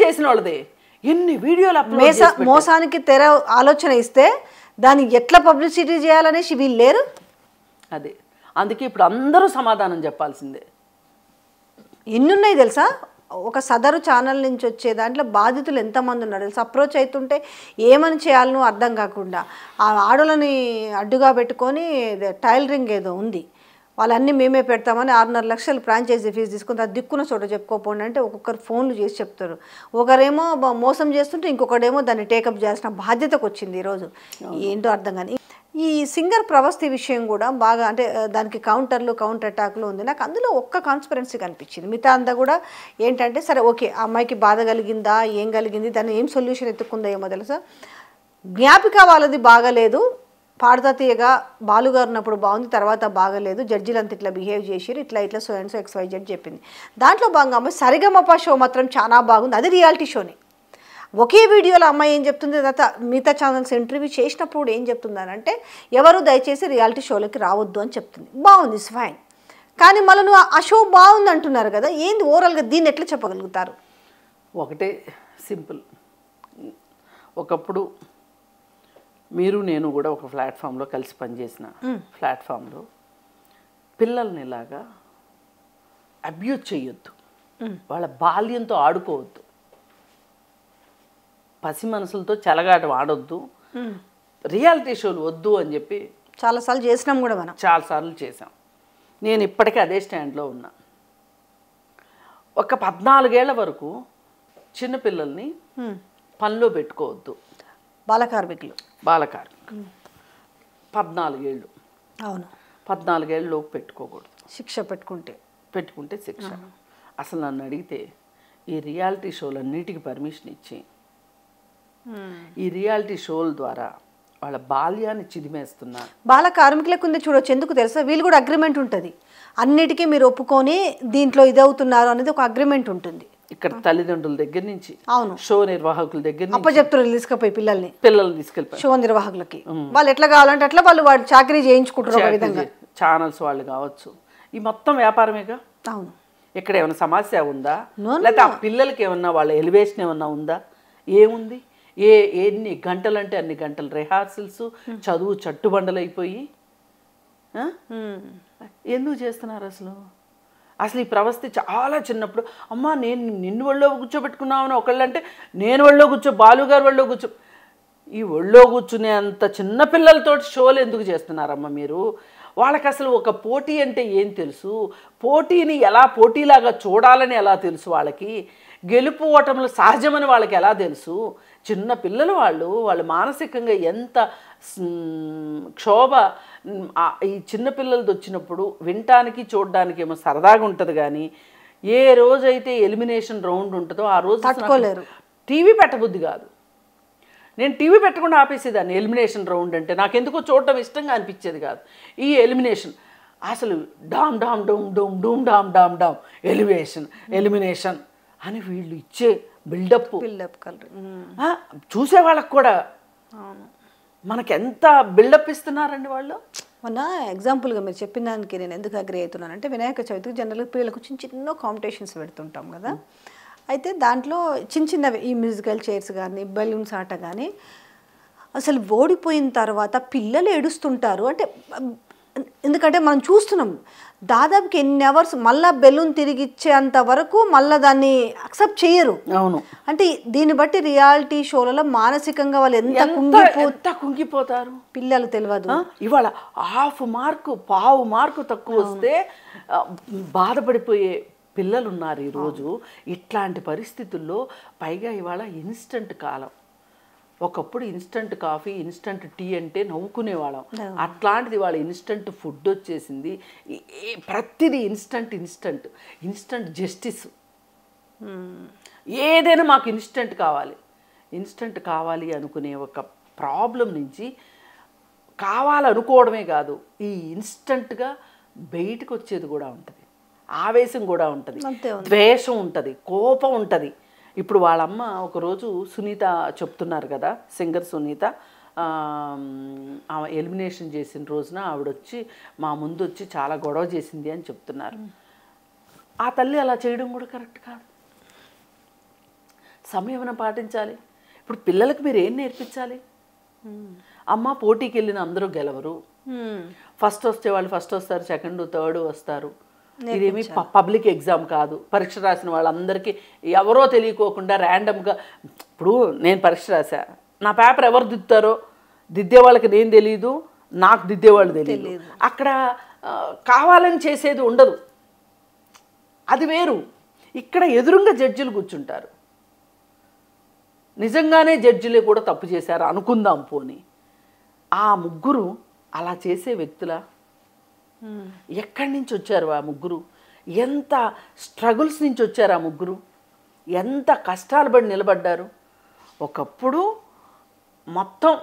చేసిన వాళ్ళదే. ఎన్ని వీడియోలు మోసానికి తెర ఆలోచన ఇస్తే దాన్ని ఎట్లా పబ్లిసిటీ చేయాలనేసి వీళ్ళు లేరు. అదే అందుకే ఇప్పుడు అందరూ సమాధానం చెప్పాల్సిందే. ఎన్నున్నాయి తెలుసా? ఒక సదరు ఛానల్ నుంచి వచ్చే దాంట్లో బాధితులు ఎంతమంది ఉన్నారు తెలుసా? అప్రోచ్ అవుతుంటే ఏమని చేయాలనో అర్థం కాకుండా ఆ ఆడోళ్ళని అడ్డుగా పెట్టుకొని టైలరింగ్ ఏదో ఉంది, వాళ్ళన్నీ మేమే పెడతామని 6.5 లక్షలు ఫ్రాంచైజీ ఫీజు తీసుకుని అది దిక్కున్న చోట చెప్పుకోపోండి అంటే ఒక్కొక్కరు ఫోన్లు చేసి చెప్తారు. ఒకరేమో మోసం చేస్తుంటే ఇంకొకడేమో దాన్ని టేకప్ చేయాల్సిన బాధ్యతకు వచ్చింది ఈరోజు. ఏంటో అర్థం కానీ ఈ సింగర్ ప్రవస్తి విషయం కూడా బాగా, అంటే దానికి కౌంటర్ అటాక్లు ఉంది. నాకు అందులో ఒక్క కాన్స్పరెన్సీ కనిపించింది. మిగతా అంతా కూడా ఏంటంటే సరే ఓకే, ఆ అమ్మాయికి బాధ కలిగిందా, ఏం కలిగింది, దాన్ని ఏం సొల్యూషన్ ఎత్తుకుందా ఏమో తెలుసా. జ్ఞాపిక వాళ్ళది బాగలేదు, పాడతా తీయగా బాలుగారు ఉన్నప్పుడు బాగుంది, తర్వాత బాగలేదు, జడ్జీలు అంత ఇట్లా బిహేవ్ చేసిరు, ఇట్లా సో అండ్ సో XYZ చెప్పింది. దాంట్లో భాగంగా అమ్మాయి సరిగమప షో మాత్రం చాలా బాగుంది, అది రియాలిటీ షోని. ఒకే వీడియోలో అమ్మాయి ఏం చెప్తుంది, తర్వాత మిగతా ఛానల్స్ ఇంటర్వ్యూ చేసినప్పుడు ఏం చెప్తుందనంటే ఎవరు దయచేసి రియాలిటీ షోలకి రావద్దు అని చెప్తుంది. బాగుంది, ఫైన్. కానీ మళ్ళీ నువ్వు ఆ షో బాగుంది అంటున్నారు కదా, ఏంది ఓవరాల్గా దీన్ని ఎట్లా చెప్పగలుగుతారు? ఒకటే సింపుల్, ఒకప్పుడు మీరు నేను కూడా ఒక ప్లాట్ఫామ్లో కలిసి పనిచేసిన ప్లాట్ఫామ్లో పిల్లల్ని ఇలాగా అబ్యూజ్ చేయొద్దు, వాళ్ళ బాల్యంతో ఆడుకోవద్దు, పసి మనసులతో చెలగాట ఆడొద్దు, రియాలిటీ షోలు వద్దు అని చెప్పి చాలాసార్లు చేసినాం కూడా, మనం చాలాసార్లు చేసాం. నేను ఇప్పటికీ అదే స్టాండ్లో ఉన్నా. ఒక 14 ఏళ్ల వరకు చిన్నపిల్లల్ని పనిలో పెట్టుకోవద్దు, బాలకార్మికులు 14 ఏళ్ళు, అవును 14 ఏళ్ళలోపు పెట్టుకోకూడదు. శిక్ష పెట్టుకుంటే శిక్ష. అసలు నన్ను అడిగితే ఈ రియాలిటీ షోలన్నిటికీ పర్మిషన్ ఇచ్చి ఈ రియాలిటీ షోల ద్వారా వాళ్ళ బాల్యాన్ని చిదిమేస్తున్నారు. బాల కార్మికులకు ఉంది చూడొచ్చు, ఎందుకు తెలుసా? వీళ్ళు కూడా అగ్రిమెంట్ ఉంటుంది, అన్నిటికీ మీరు ఒప్పుకొని దీంట్లో ఇదవుతున్నారు అనేది ఒక అగ్రిమెంట్ ఉంటుంది. ఇక్కడ తల్లిదండ్రుల దగ్గర నుంచి, అవును, షో నిర్వాహకుల దగ్గర నుంచి అప్పచెప్తారు తీసుకుపోయి పిల్లల్ని తీసుకెళ్ళిపోయి షో నిర్వాహకులకి. వాళ్ళు ఎట్లా కావాలంటే అట్లా వాళ్ళు చాకరీ చేయించుకుంటారు ఒక విధంగా. ఛానల్స్ వాళ్ళు కావచ్చు, ఈ మొత్తం వ్యాపారమేగా. అవును. ఇక్కడ ఏమైనా సమస్య ఉందా, లేకపోతే ఆ పిల్లలకి ఏమన్నా వాళ్ళ ఎలివేషన్ ఏమన్నా ఉందా? ఏముంది? ఎన్ని గంటలంటే అన్ని గంటలు రిహార్సల్స్, చదువు చట్టుబండలైపోయి ఎందుకు చేస్తున్నారు అసలు? అసలు ఈ ప్రవస్థ చాలా చిన్నప్పుడు అమ్మా నేను నిన్ను ఒళ్ళో కూర్చోబెట్టుకున్నామని ఒకళ్ళంటే నేను ఒళ్ళో బాలుగారు ఒళ్ళో ఈ ఒళ్ళో కూర్చునే అంత చిన్న పిల్లలతోటి షోలు ఎందుకు చేస్తున్నారమ్మా మీరు? వాళ్ళకి అసలు ఒక పోటీ అంటే ఏం తెలుసు? పోటీని ఎలా పోటీలాగా చూడాలని ఎలా తెలుసు వాళ్ళకి? గెలుపు ఓటములు సహజమని వాళ్ళకి ఎలా తెలుసు? చిన్న పిల్లలు వాళ్ళు మానసికంగా ఎంత క్షోభ. ఈ చిన్నపిల్లలది వచ్చినప్పుడు వినటానికి చూడడానికి ఏమో సరదాగా ఉంటుంది, కానీ ఏ రోజైతే ఎలిమినేషన్ రౌండ్ ఉంటుందో ఆ రోజు తట్టుకోలేరు. టీవీ పెట్టబుద్ధి కాదు. నేను టీవీ పెట్టకుండా ఆపేసేదాన్ని ఎలిమినేషన్ రౌండ్ అంటే. నాకెందుకో చూడటం ఇష్టంగా అనిపించేది కాదు. ఈ ఎలిమినేషన్ అసలు డామ్ డామ్ డూమ్ డూమ్ డూమ్ డామ్ డామ్ డామ్ ఎలిమినేషన్ అని వీళ్ళు ఇచ్చే బిల్డప్ కలర్ చూసే వాళ్ళకు కూడా మనకి ఎంత బిల్డప్ ఇస్తున్నారండి వాళ్ళు. మొన్న ఎగ్జాంపుల్గా మీరు చెప్పిన దానికి నేను ఎందుకు అగ్రి అవుతున్నానంటే, వినాయక చవితికి జనరల్గా పిల్లలకు చిన్న చిన్న కాంపిటీషన్స్ పెడుతుంటాం కదా. అయితే దాంట్లో చిన్న చిన్నవి ఈ మ్యూజికల్ చైర్స్ కానీ బెలూన్స్ ఆట కానీ అసలు ఓడిపోయిన తర్వాత పిల్లలు ఏడుస్తుంటారు. అంటే ఎందుకంటే మనం చూస్తున్నాం దాదాపుకి ఎన్ని అవర్స్ మళ్ళీ బెలూన్ తిరిగి ఇచ్చేంత వరకు మళ్ళీ దాన్ని అక్సెప్ట్ చేయరు. అవును. అంటే దీన్ని బట్టి రియాలిటీ షోలలో మానసికంగా వాళ్ళు ఎంత కుంగిపోతారు పిల్లలు తెలియదు. ఇవాళ పావు మార్కు తక్కువ వస్తే బాధపడిపోయే పిల్లలు ఉన్నారు ఈరోజు. ఇట్లాంటి పరిస్థితుల్లో పైగా ఇవాళ ఇన్స్టంట్ కాలం. ఒకప్పుడు ఇన్స్టంట్ కాఫీ ఇన్స్టంట్ టీ అంటే నవ్వుకునేవాళ్ళం. అట్లాంటిది వాళ్ళ ఇన్స్టంట్ ఫుడ్ వచ్చేసింది. ప్రతిదీ ఇన్స్టంట్ జస్టిస్. ఏదైనా మాకు ఇన్స్టంట్ కావాలి అనుకునే ఒక ప్రాబ్లం నుంచి కావాలనుకోవడమే కాదు, ఈ ఇన్స్టంట్గా బయటకు వచ్చేది కూడా ఉంటుంది, ఆవేశం కూడా ఉంటుంది, ద్వేషం ఉంటుంది, కోపం ఉంటుంది. ఇప్పుడు వాళ్ళమ్మ ఒకరోజు సునీత చెప్తున్నారు కదా, సింగర్ సునీత ఎలిమినేషన్ చేసిన రోజున ఆవిడొచ్చి మా ముందు వచ్చి చాలా గొడవ చేసింది అని చెప్తున్నారు. ఆ తల్లి అలా చేయడం కూడా కరెక్ట్ కాదు. సంయమనం పాటించాలి. ఇప్పుడు పిల్లలకు మీరు ఏం నేర్పించాలి? అమ్మ పోటీకి వెళ్ళిన అందరూ గెలవరు, ఫస్ట్ వస్తే వాళ్ళు ఫస్ట్ వస్తారు, సెకండ్ థర్డ్ వస్తారు. ఇదేమి పబ్లిక్ ఎగ్జామ్ కాదు. పరీక్ష రాసిన వాళ్ళందరికీ ఎవరో తెలియకోకుండా ర్యాండమ్గా, ఇప్పుడు నేను పరీక్ష రాశా, నా పేపర్ ఎవరు దిద్దే వాళ్ళకి నేను తెలీదు, నాకు దిద్దేవాళ్ళు తెలియదు. అక్కడ కావాలని చేసేది ఉండదు, అది వేరు. ఇక్కడ ఎదురుగా జడ్జిలు కూర్చుంటారు. నిజంగానే జడ్జిలే కూడా తప్పు చేశారు అనుకుందాం పోనీ, ఆ ముగ్గురు అలా చేసే వ్యక్తుల ఎక్కడి నుంచి వచ్చారు ఆ ముగ్గురు? ఎంత స్ట్రగుల్స్ నుంచి వచ్చారు ఆ ముగ్గురు? ఎంత కష్టాలు పడి నిలబడ్డారు? ఒకప్పుడు మొత్తం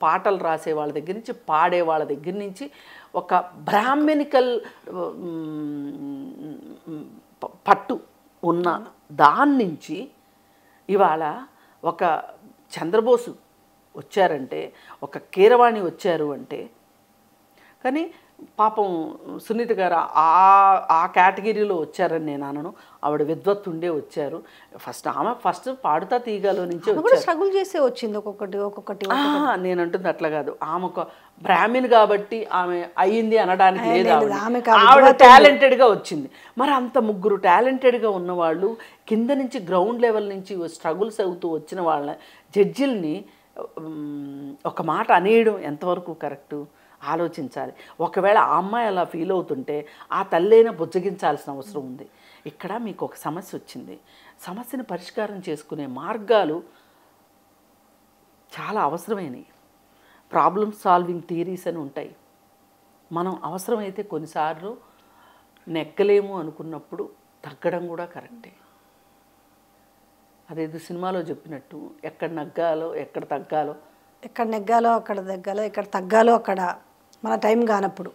పాటలు రాసే వాళ్ళ దగ్గర నుంచి పాడే వాళ్ళ దగ్గర నుంచి ఒక బ్రాహ్మణికల్ పట్టు ఉన్న దాని నుంచి ఇవాళ ఒక చంద్రబోసు వచ్చారంటే, ఒక కీరవాణి వచ్చారు అంటే, కానీ పాపం సునీత గారు ఆ కేటగిరీలో వచ్చారని నేను అనను. ఆవిడ విద్వత్తుండే వచ్చారు. ఆమె ఫస్ట్ పాడుతా తీగలో నుంచి స్ట్రగుల్ చేసే వచ్చింది ఒక్కొక్కటి. నేను అంటుంది అట్లా కాదు. ఆమె ఒక బ్రాహ్మణ్ కాబట్టి ఆమె అయ్యింది అనడానికి లేదు. ఆవిడ టాలెంటెడ్గా వచ్చింది. మరి అంత ముగ్గురు టాలెంటెడ్గా ఉన్నవాళ్ళు కింద నుంచి గ్రౌండ్ లెవెల్ నుంచి స్ట్రగుల్స్ అవుతూ వచ్చిన వాళ్ళ జడ్జిల్ని ఒక మాట అనేయడం ఎంతవరకు కరెక్టు ఆలోచించాలి. ఒకవేళ ఆ అమ్మాయి అలా ఫీల్ అవుతుంటే ఆ తల్లైనా బుజ్జగించాల్సిన అవసరం ఉంది. ఇక్కడ మీకు ఒక సమస్య వచ్చింది, సమస్యను పరిష్కారం చేసుకునే మార్గాలు చాలా అవసరమైనవి. ప్రాబ్లమ్ సాల్వింగ్ థియరీస్ అని ఉంటాయి. మనం అవసరమైతే కొన్నిసార్లు నెగ్గలేము అనుకున్నప్పుడు తగ్గడం కూడా కరెక్టే. అదేదో సినిమాలో చెప్పినట్టు, ఎక్కడ నగ్గాలో ఎక్కడ తగ్గాలో, ఎక్కడ నెగ్గాలో అక్కడ తగ్గాలో, ఎక్కడ తగ్గాలో అక్కడ మన టైం కానప్పుడు.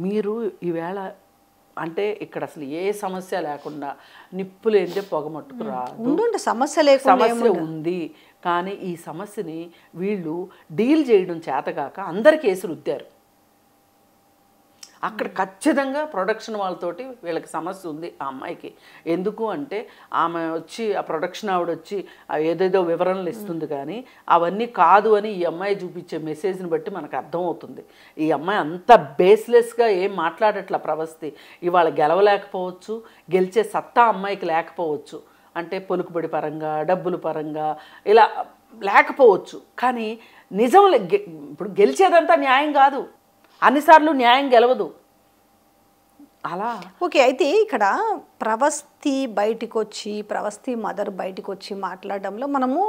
మీరు ఈవేళ అంటే ఇక్కడ అసలు ఏ సమస్య లేకుండా నిప్పు లేనిదే పొగ మట్టుకు రాదు. సమస్య ఉంది, కానీ ఈ సమస్యని వీళ్ళు డీల్ చేయడం చేతగాక అందరి కేసులు రుద్దారు. అక్కడ ఖచ్చితంగా ప్రొడక్షన్ వాళ్ళతోటి వీళ్ళకి సమస్య ఉంది ఆ అమ్మాయికి. ఎందుకు అంటే ఆమె వచ్చి ఆ ప్రొడక్షన్ ఆవిడ వచ్చి ఏదేదో వివరణలు ఇస్తుంది, కానీ అవన్నీ కాదు అని ఈ అమ్మాయి చూపించే మెసేజ్ని బట్టి మనకు అర్థమవుతుంది. ఈ అమ్మాయి అంత బేస్లెస్గా ఏం మాట్లాడట్ల ప్రవస్తి. ఇవాళ గెలవలేకపోవచ్చు, గెలిచే సత్తా అమ్మాయికి లేకపోవచ్చు, అంటే పొలుకుబడి పరంగా డబ్బుల పరంగా ఇలా లేకపోవచ్చు. కానీ నిజం ఇప్పుడు గెలిచేదంతా న్యాయం కాదు, అన్నిసార్లు న్యాయం గెలవదు. అలా ఓకే. అయితే ఇక్కడ ప్రవస్తి మదర్ బయటికి వచ్చి మాట్లాడడంలో మనము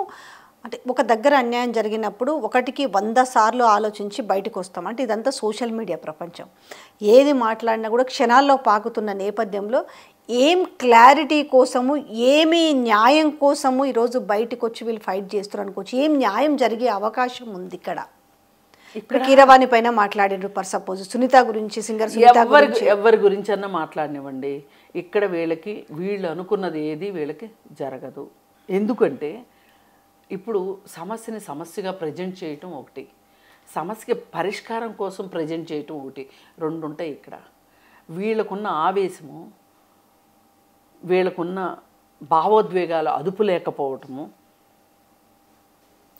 అంటే ఒక దగ్గర అన్యాయం జరిగినప్పుడు 1కి 100 సార్లు ఆలోచించి బయటకు వస్తాం. అంటే ఇదంతా సోషల్ మీడియా ప్రపంచం. ఏది మాట్లాడినా కూడా క్షణాల్లో పాకుతున్న నేపథ్యంలో ఏం క్లారిటీ కోసము, ఏమి న్యాయం కోసము ఈరోజు బయటకు వచ్చి వీళ్ళు ఫైట్ చేస్తారు అనుకోవచ్చు. ఏం న్యాయం జరిగే అవకాశం ఉంది ఇక్కడ? ఇప్పుడు కీరవాణి పైన మాట్లాడారు ఫర్ సపోజ్, సునీత గురించి, సింగర్ సునీత గురించి, ఎవరి గురించి అన్నా మాట్లాడినివ్వండి, ఇక్కడ వీళ్ళు అనుకున్నది ఏది వీళ్ళకి జరగదు. ఎందుకంటే ఇప్పుడు సమస్యని సమస్యగా ప్రజెంట్ చేయటం ఒకటి, సమస్యకి పరిష్కారం కోసం ప్రజెంట్ చేయటం ఒకటి, రెండు ఉంటాయి ఇక్కడ. వీళ్ళకున్న ఆవేశము, వీళ్ళకున్న భావోద్వేగాలు అదుపు లేకపోవటము,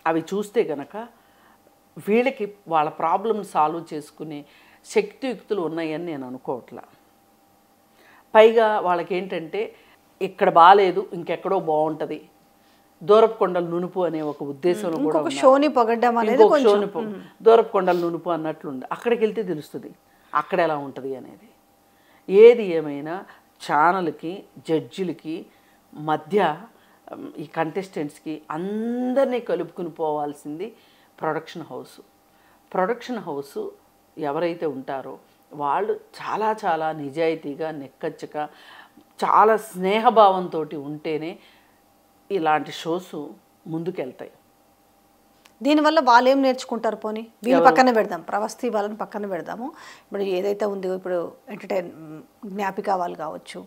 అవి చూస్తే కనుక వీళ్ళకి వాళ్ళ ప్రాబ్లమ్ సాల్వ్ చేసుకునే శక్తియుక్తులు ఉన్నాయని నేను అనుకోవట్లా. పైగా వాళ్ళకి ఏంటంటే ఇక్కడ బాగాలేదు ఇంకెక్కడో బాగుంటుంది, దూరపు కొండలు నునుపు అనే ఒక ఉద్దేశంలో కూడా షోని పొగడ్డం అనేది దూరపు కొండలు నునుపు అన్నట్లుంది. అక్కడికి వెళ్తే తెలుస్తుంది అక్కడ ఎలా ఉంటుంది అనేది. ఏది ఏమైనా ఛానల్కి, జడ్జిలకి మధ్య ఈ కంటెస్టెంట్స్కి అందరినీ కలుపుకుని పోవాల్సింది ప్రొడక్షన్ హౌస్ ఎవరైతే ఉంటారో వాళ్ళు చాలా చాలా నిజాయితీగా, నెక్కచ్చగా, చాలా స్నేహభావంతో ఉంటేనే ఇలాంటి షోస్ ముందుకెళ్తాయి. దీనివల్ల వాళ్ళు ఏం నేర్చుకుంటారు? పోనీ వీళ్ళు పక్కన పెడదాం, ప్రవస్తి వాళ్ళని పక్కన పెడదాము. ఇప్పుడు ఏదైతే ఉందో ఇప్పుడు జ్ఞాపిక వాళ్ళు కావచ్చు,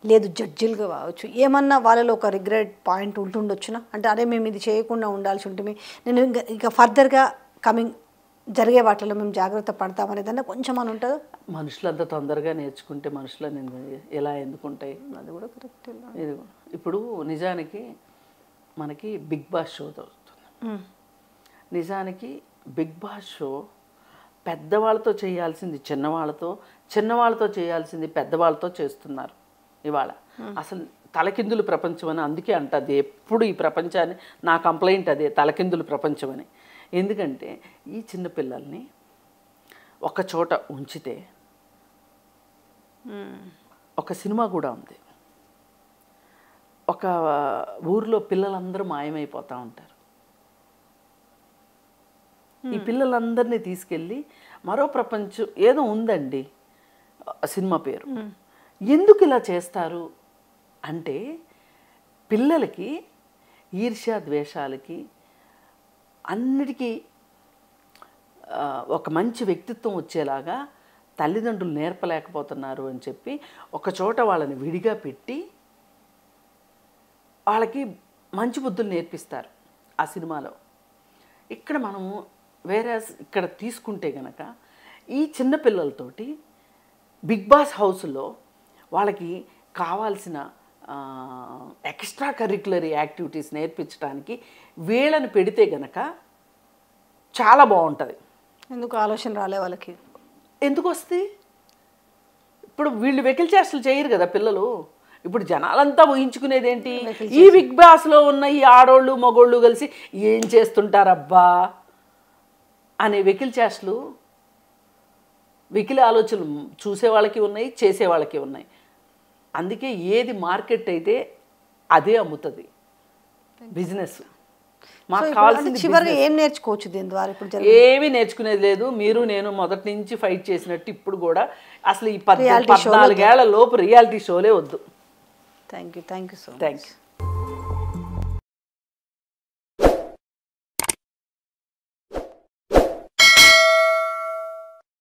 లేదు జడ్జిలు కావచ్చు, ఏమన్నా వాళ్ళలో ఒక రిగ్రెట్ పాయింట్ ఉంటుండొచ్చునా? అంటే అదే మేము ఇది చేయకుండా ఉండాల్సి ఉంటుంది, నేను ఇంకా ఫర్దర్గా కమింగ్ జరిగే వాటిలో మేము జాగ్రత్త పడతామనేదన్నా కొంచెం అని ఉంటుందా? మనుషులు అంత తొందరగా నేర్చుకుంటే మనుషులు ఎలా ఎందుకుంటాయి? అది కూడా కరెక్ట్. ఇది ఇప్పుడు నిజానికి మనకి బిగ్ బాస్ షో దొరుకుతుంది. నిజానికి బిగ్ బాస్ షో పెద్దవాళ్ళతో చేయాల్సింది చిన్నవాళ్ళతో చేయాల్సింది పెద్దవాళ్ళతో చేస్తున్నారు ఇవాళ. అసలు తలకిందులు ప్రపంచం అని అందుకే అంటది ఎప్పుడు ఈ ప్రపంచాన్ని, నా కంప్లైంట్ అదే, తలకిందులు ప్రపంచం అని. ఎందుకంటే ఈ చిన్నపిల్లల్ని ఒక చోట ఉంచితే, ఒక సినిమా కూడా ఉంది, ఒక ఊరిలో పిల్లలందరూ మాయమైపోతూ ఉంటారు. ఈ పిల్లలందరినీ తీసుకెళ్ళి మరో ప్రపంచం ఏదో ఉందండి సినిమా పేరు. ఎందుకు ఇలా చేస్తారు అంటే పిల్లలకి ఈర్ష్య ద్వేషాలకి అన్నిటికీ ఒక మంచి వ్యక్తిత్వం వచ్చేలాగా తల్లిదండ్రులు నేర్పలేకపోతున్నారు అని చెప్పి ఒక చోట వాళ్ళని విడిగా పెట్టి వాళ్ళకి మంచి బుద్ధులు నేర్పిస్తారు ఆ సినిమాలో. ఇక్కడ మనము వేరే ఇక్కడ తీసుకుంటే కనుక ఈ చిన్నపిల్లలతోటి బిగ్ బాస్ హౌస్లో వాళ్ళకి కావాల్సిన ఎక్స్ట్రా కరిక్యులర్ యాక్టివిటీస్ నేర్పించడానికి వీళ్ళని పెడితే గనక చాలా బాగుంటుంది. ఎందుకు ఆలోచన రాలే వాళ్ళకి? ఎందుకు వస్తుంది? ఇప్పుడు వీళ్ళు వెకిల్ చేష్టలు చేయరు కదా పిల్లలు. ఇప్పుడు జనాలంతా ఊహించుకునేది ఏంటి, ఈ బిగ్ బాస్లో ఉన్న ఈ ఆడోళ్ళు మగోళ్ళు కలిసి ఏం చేస్తుంటారబ్బా అనే వెకిల్ చేష్టలు, వెకిలి ఆలోచనలు చూసే వాళ్ళకి ఉన్నాయి, చేసే వాళ్ళకి ఉన్నాయి. అందుకే ఏది మార్కెట్ అయితే అదే అమ్ముతుంది బిజినెస్. మాకు కావాల్సింది చివరిగా ఏం నేర్చుకోవచ్చు దీని ద్వారా? ఇప్పుడు ఏమీ నేర్చుకునేది లేదు. మీరు నేను మొదటి నుంచి ఫైట్ చేసినట్టు ఇప్పుడు కూడా అసలు ఈ 14 ఏళ్ల లోపు రియాలిటీ షోలే వద్దు. Thank you so much. Thank you.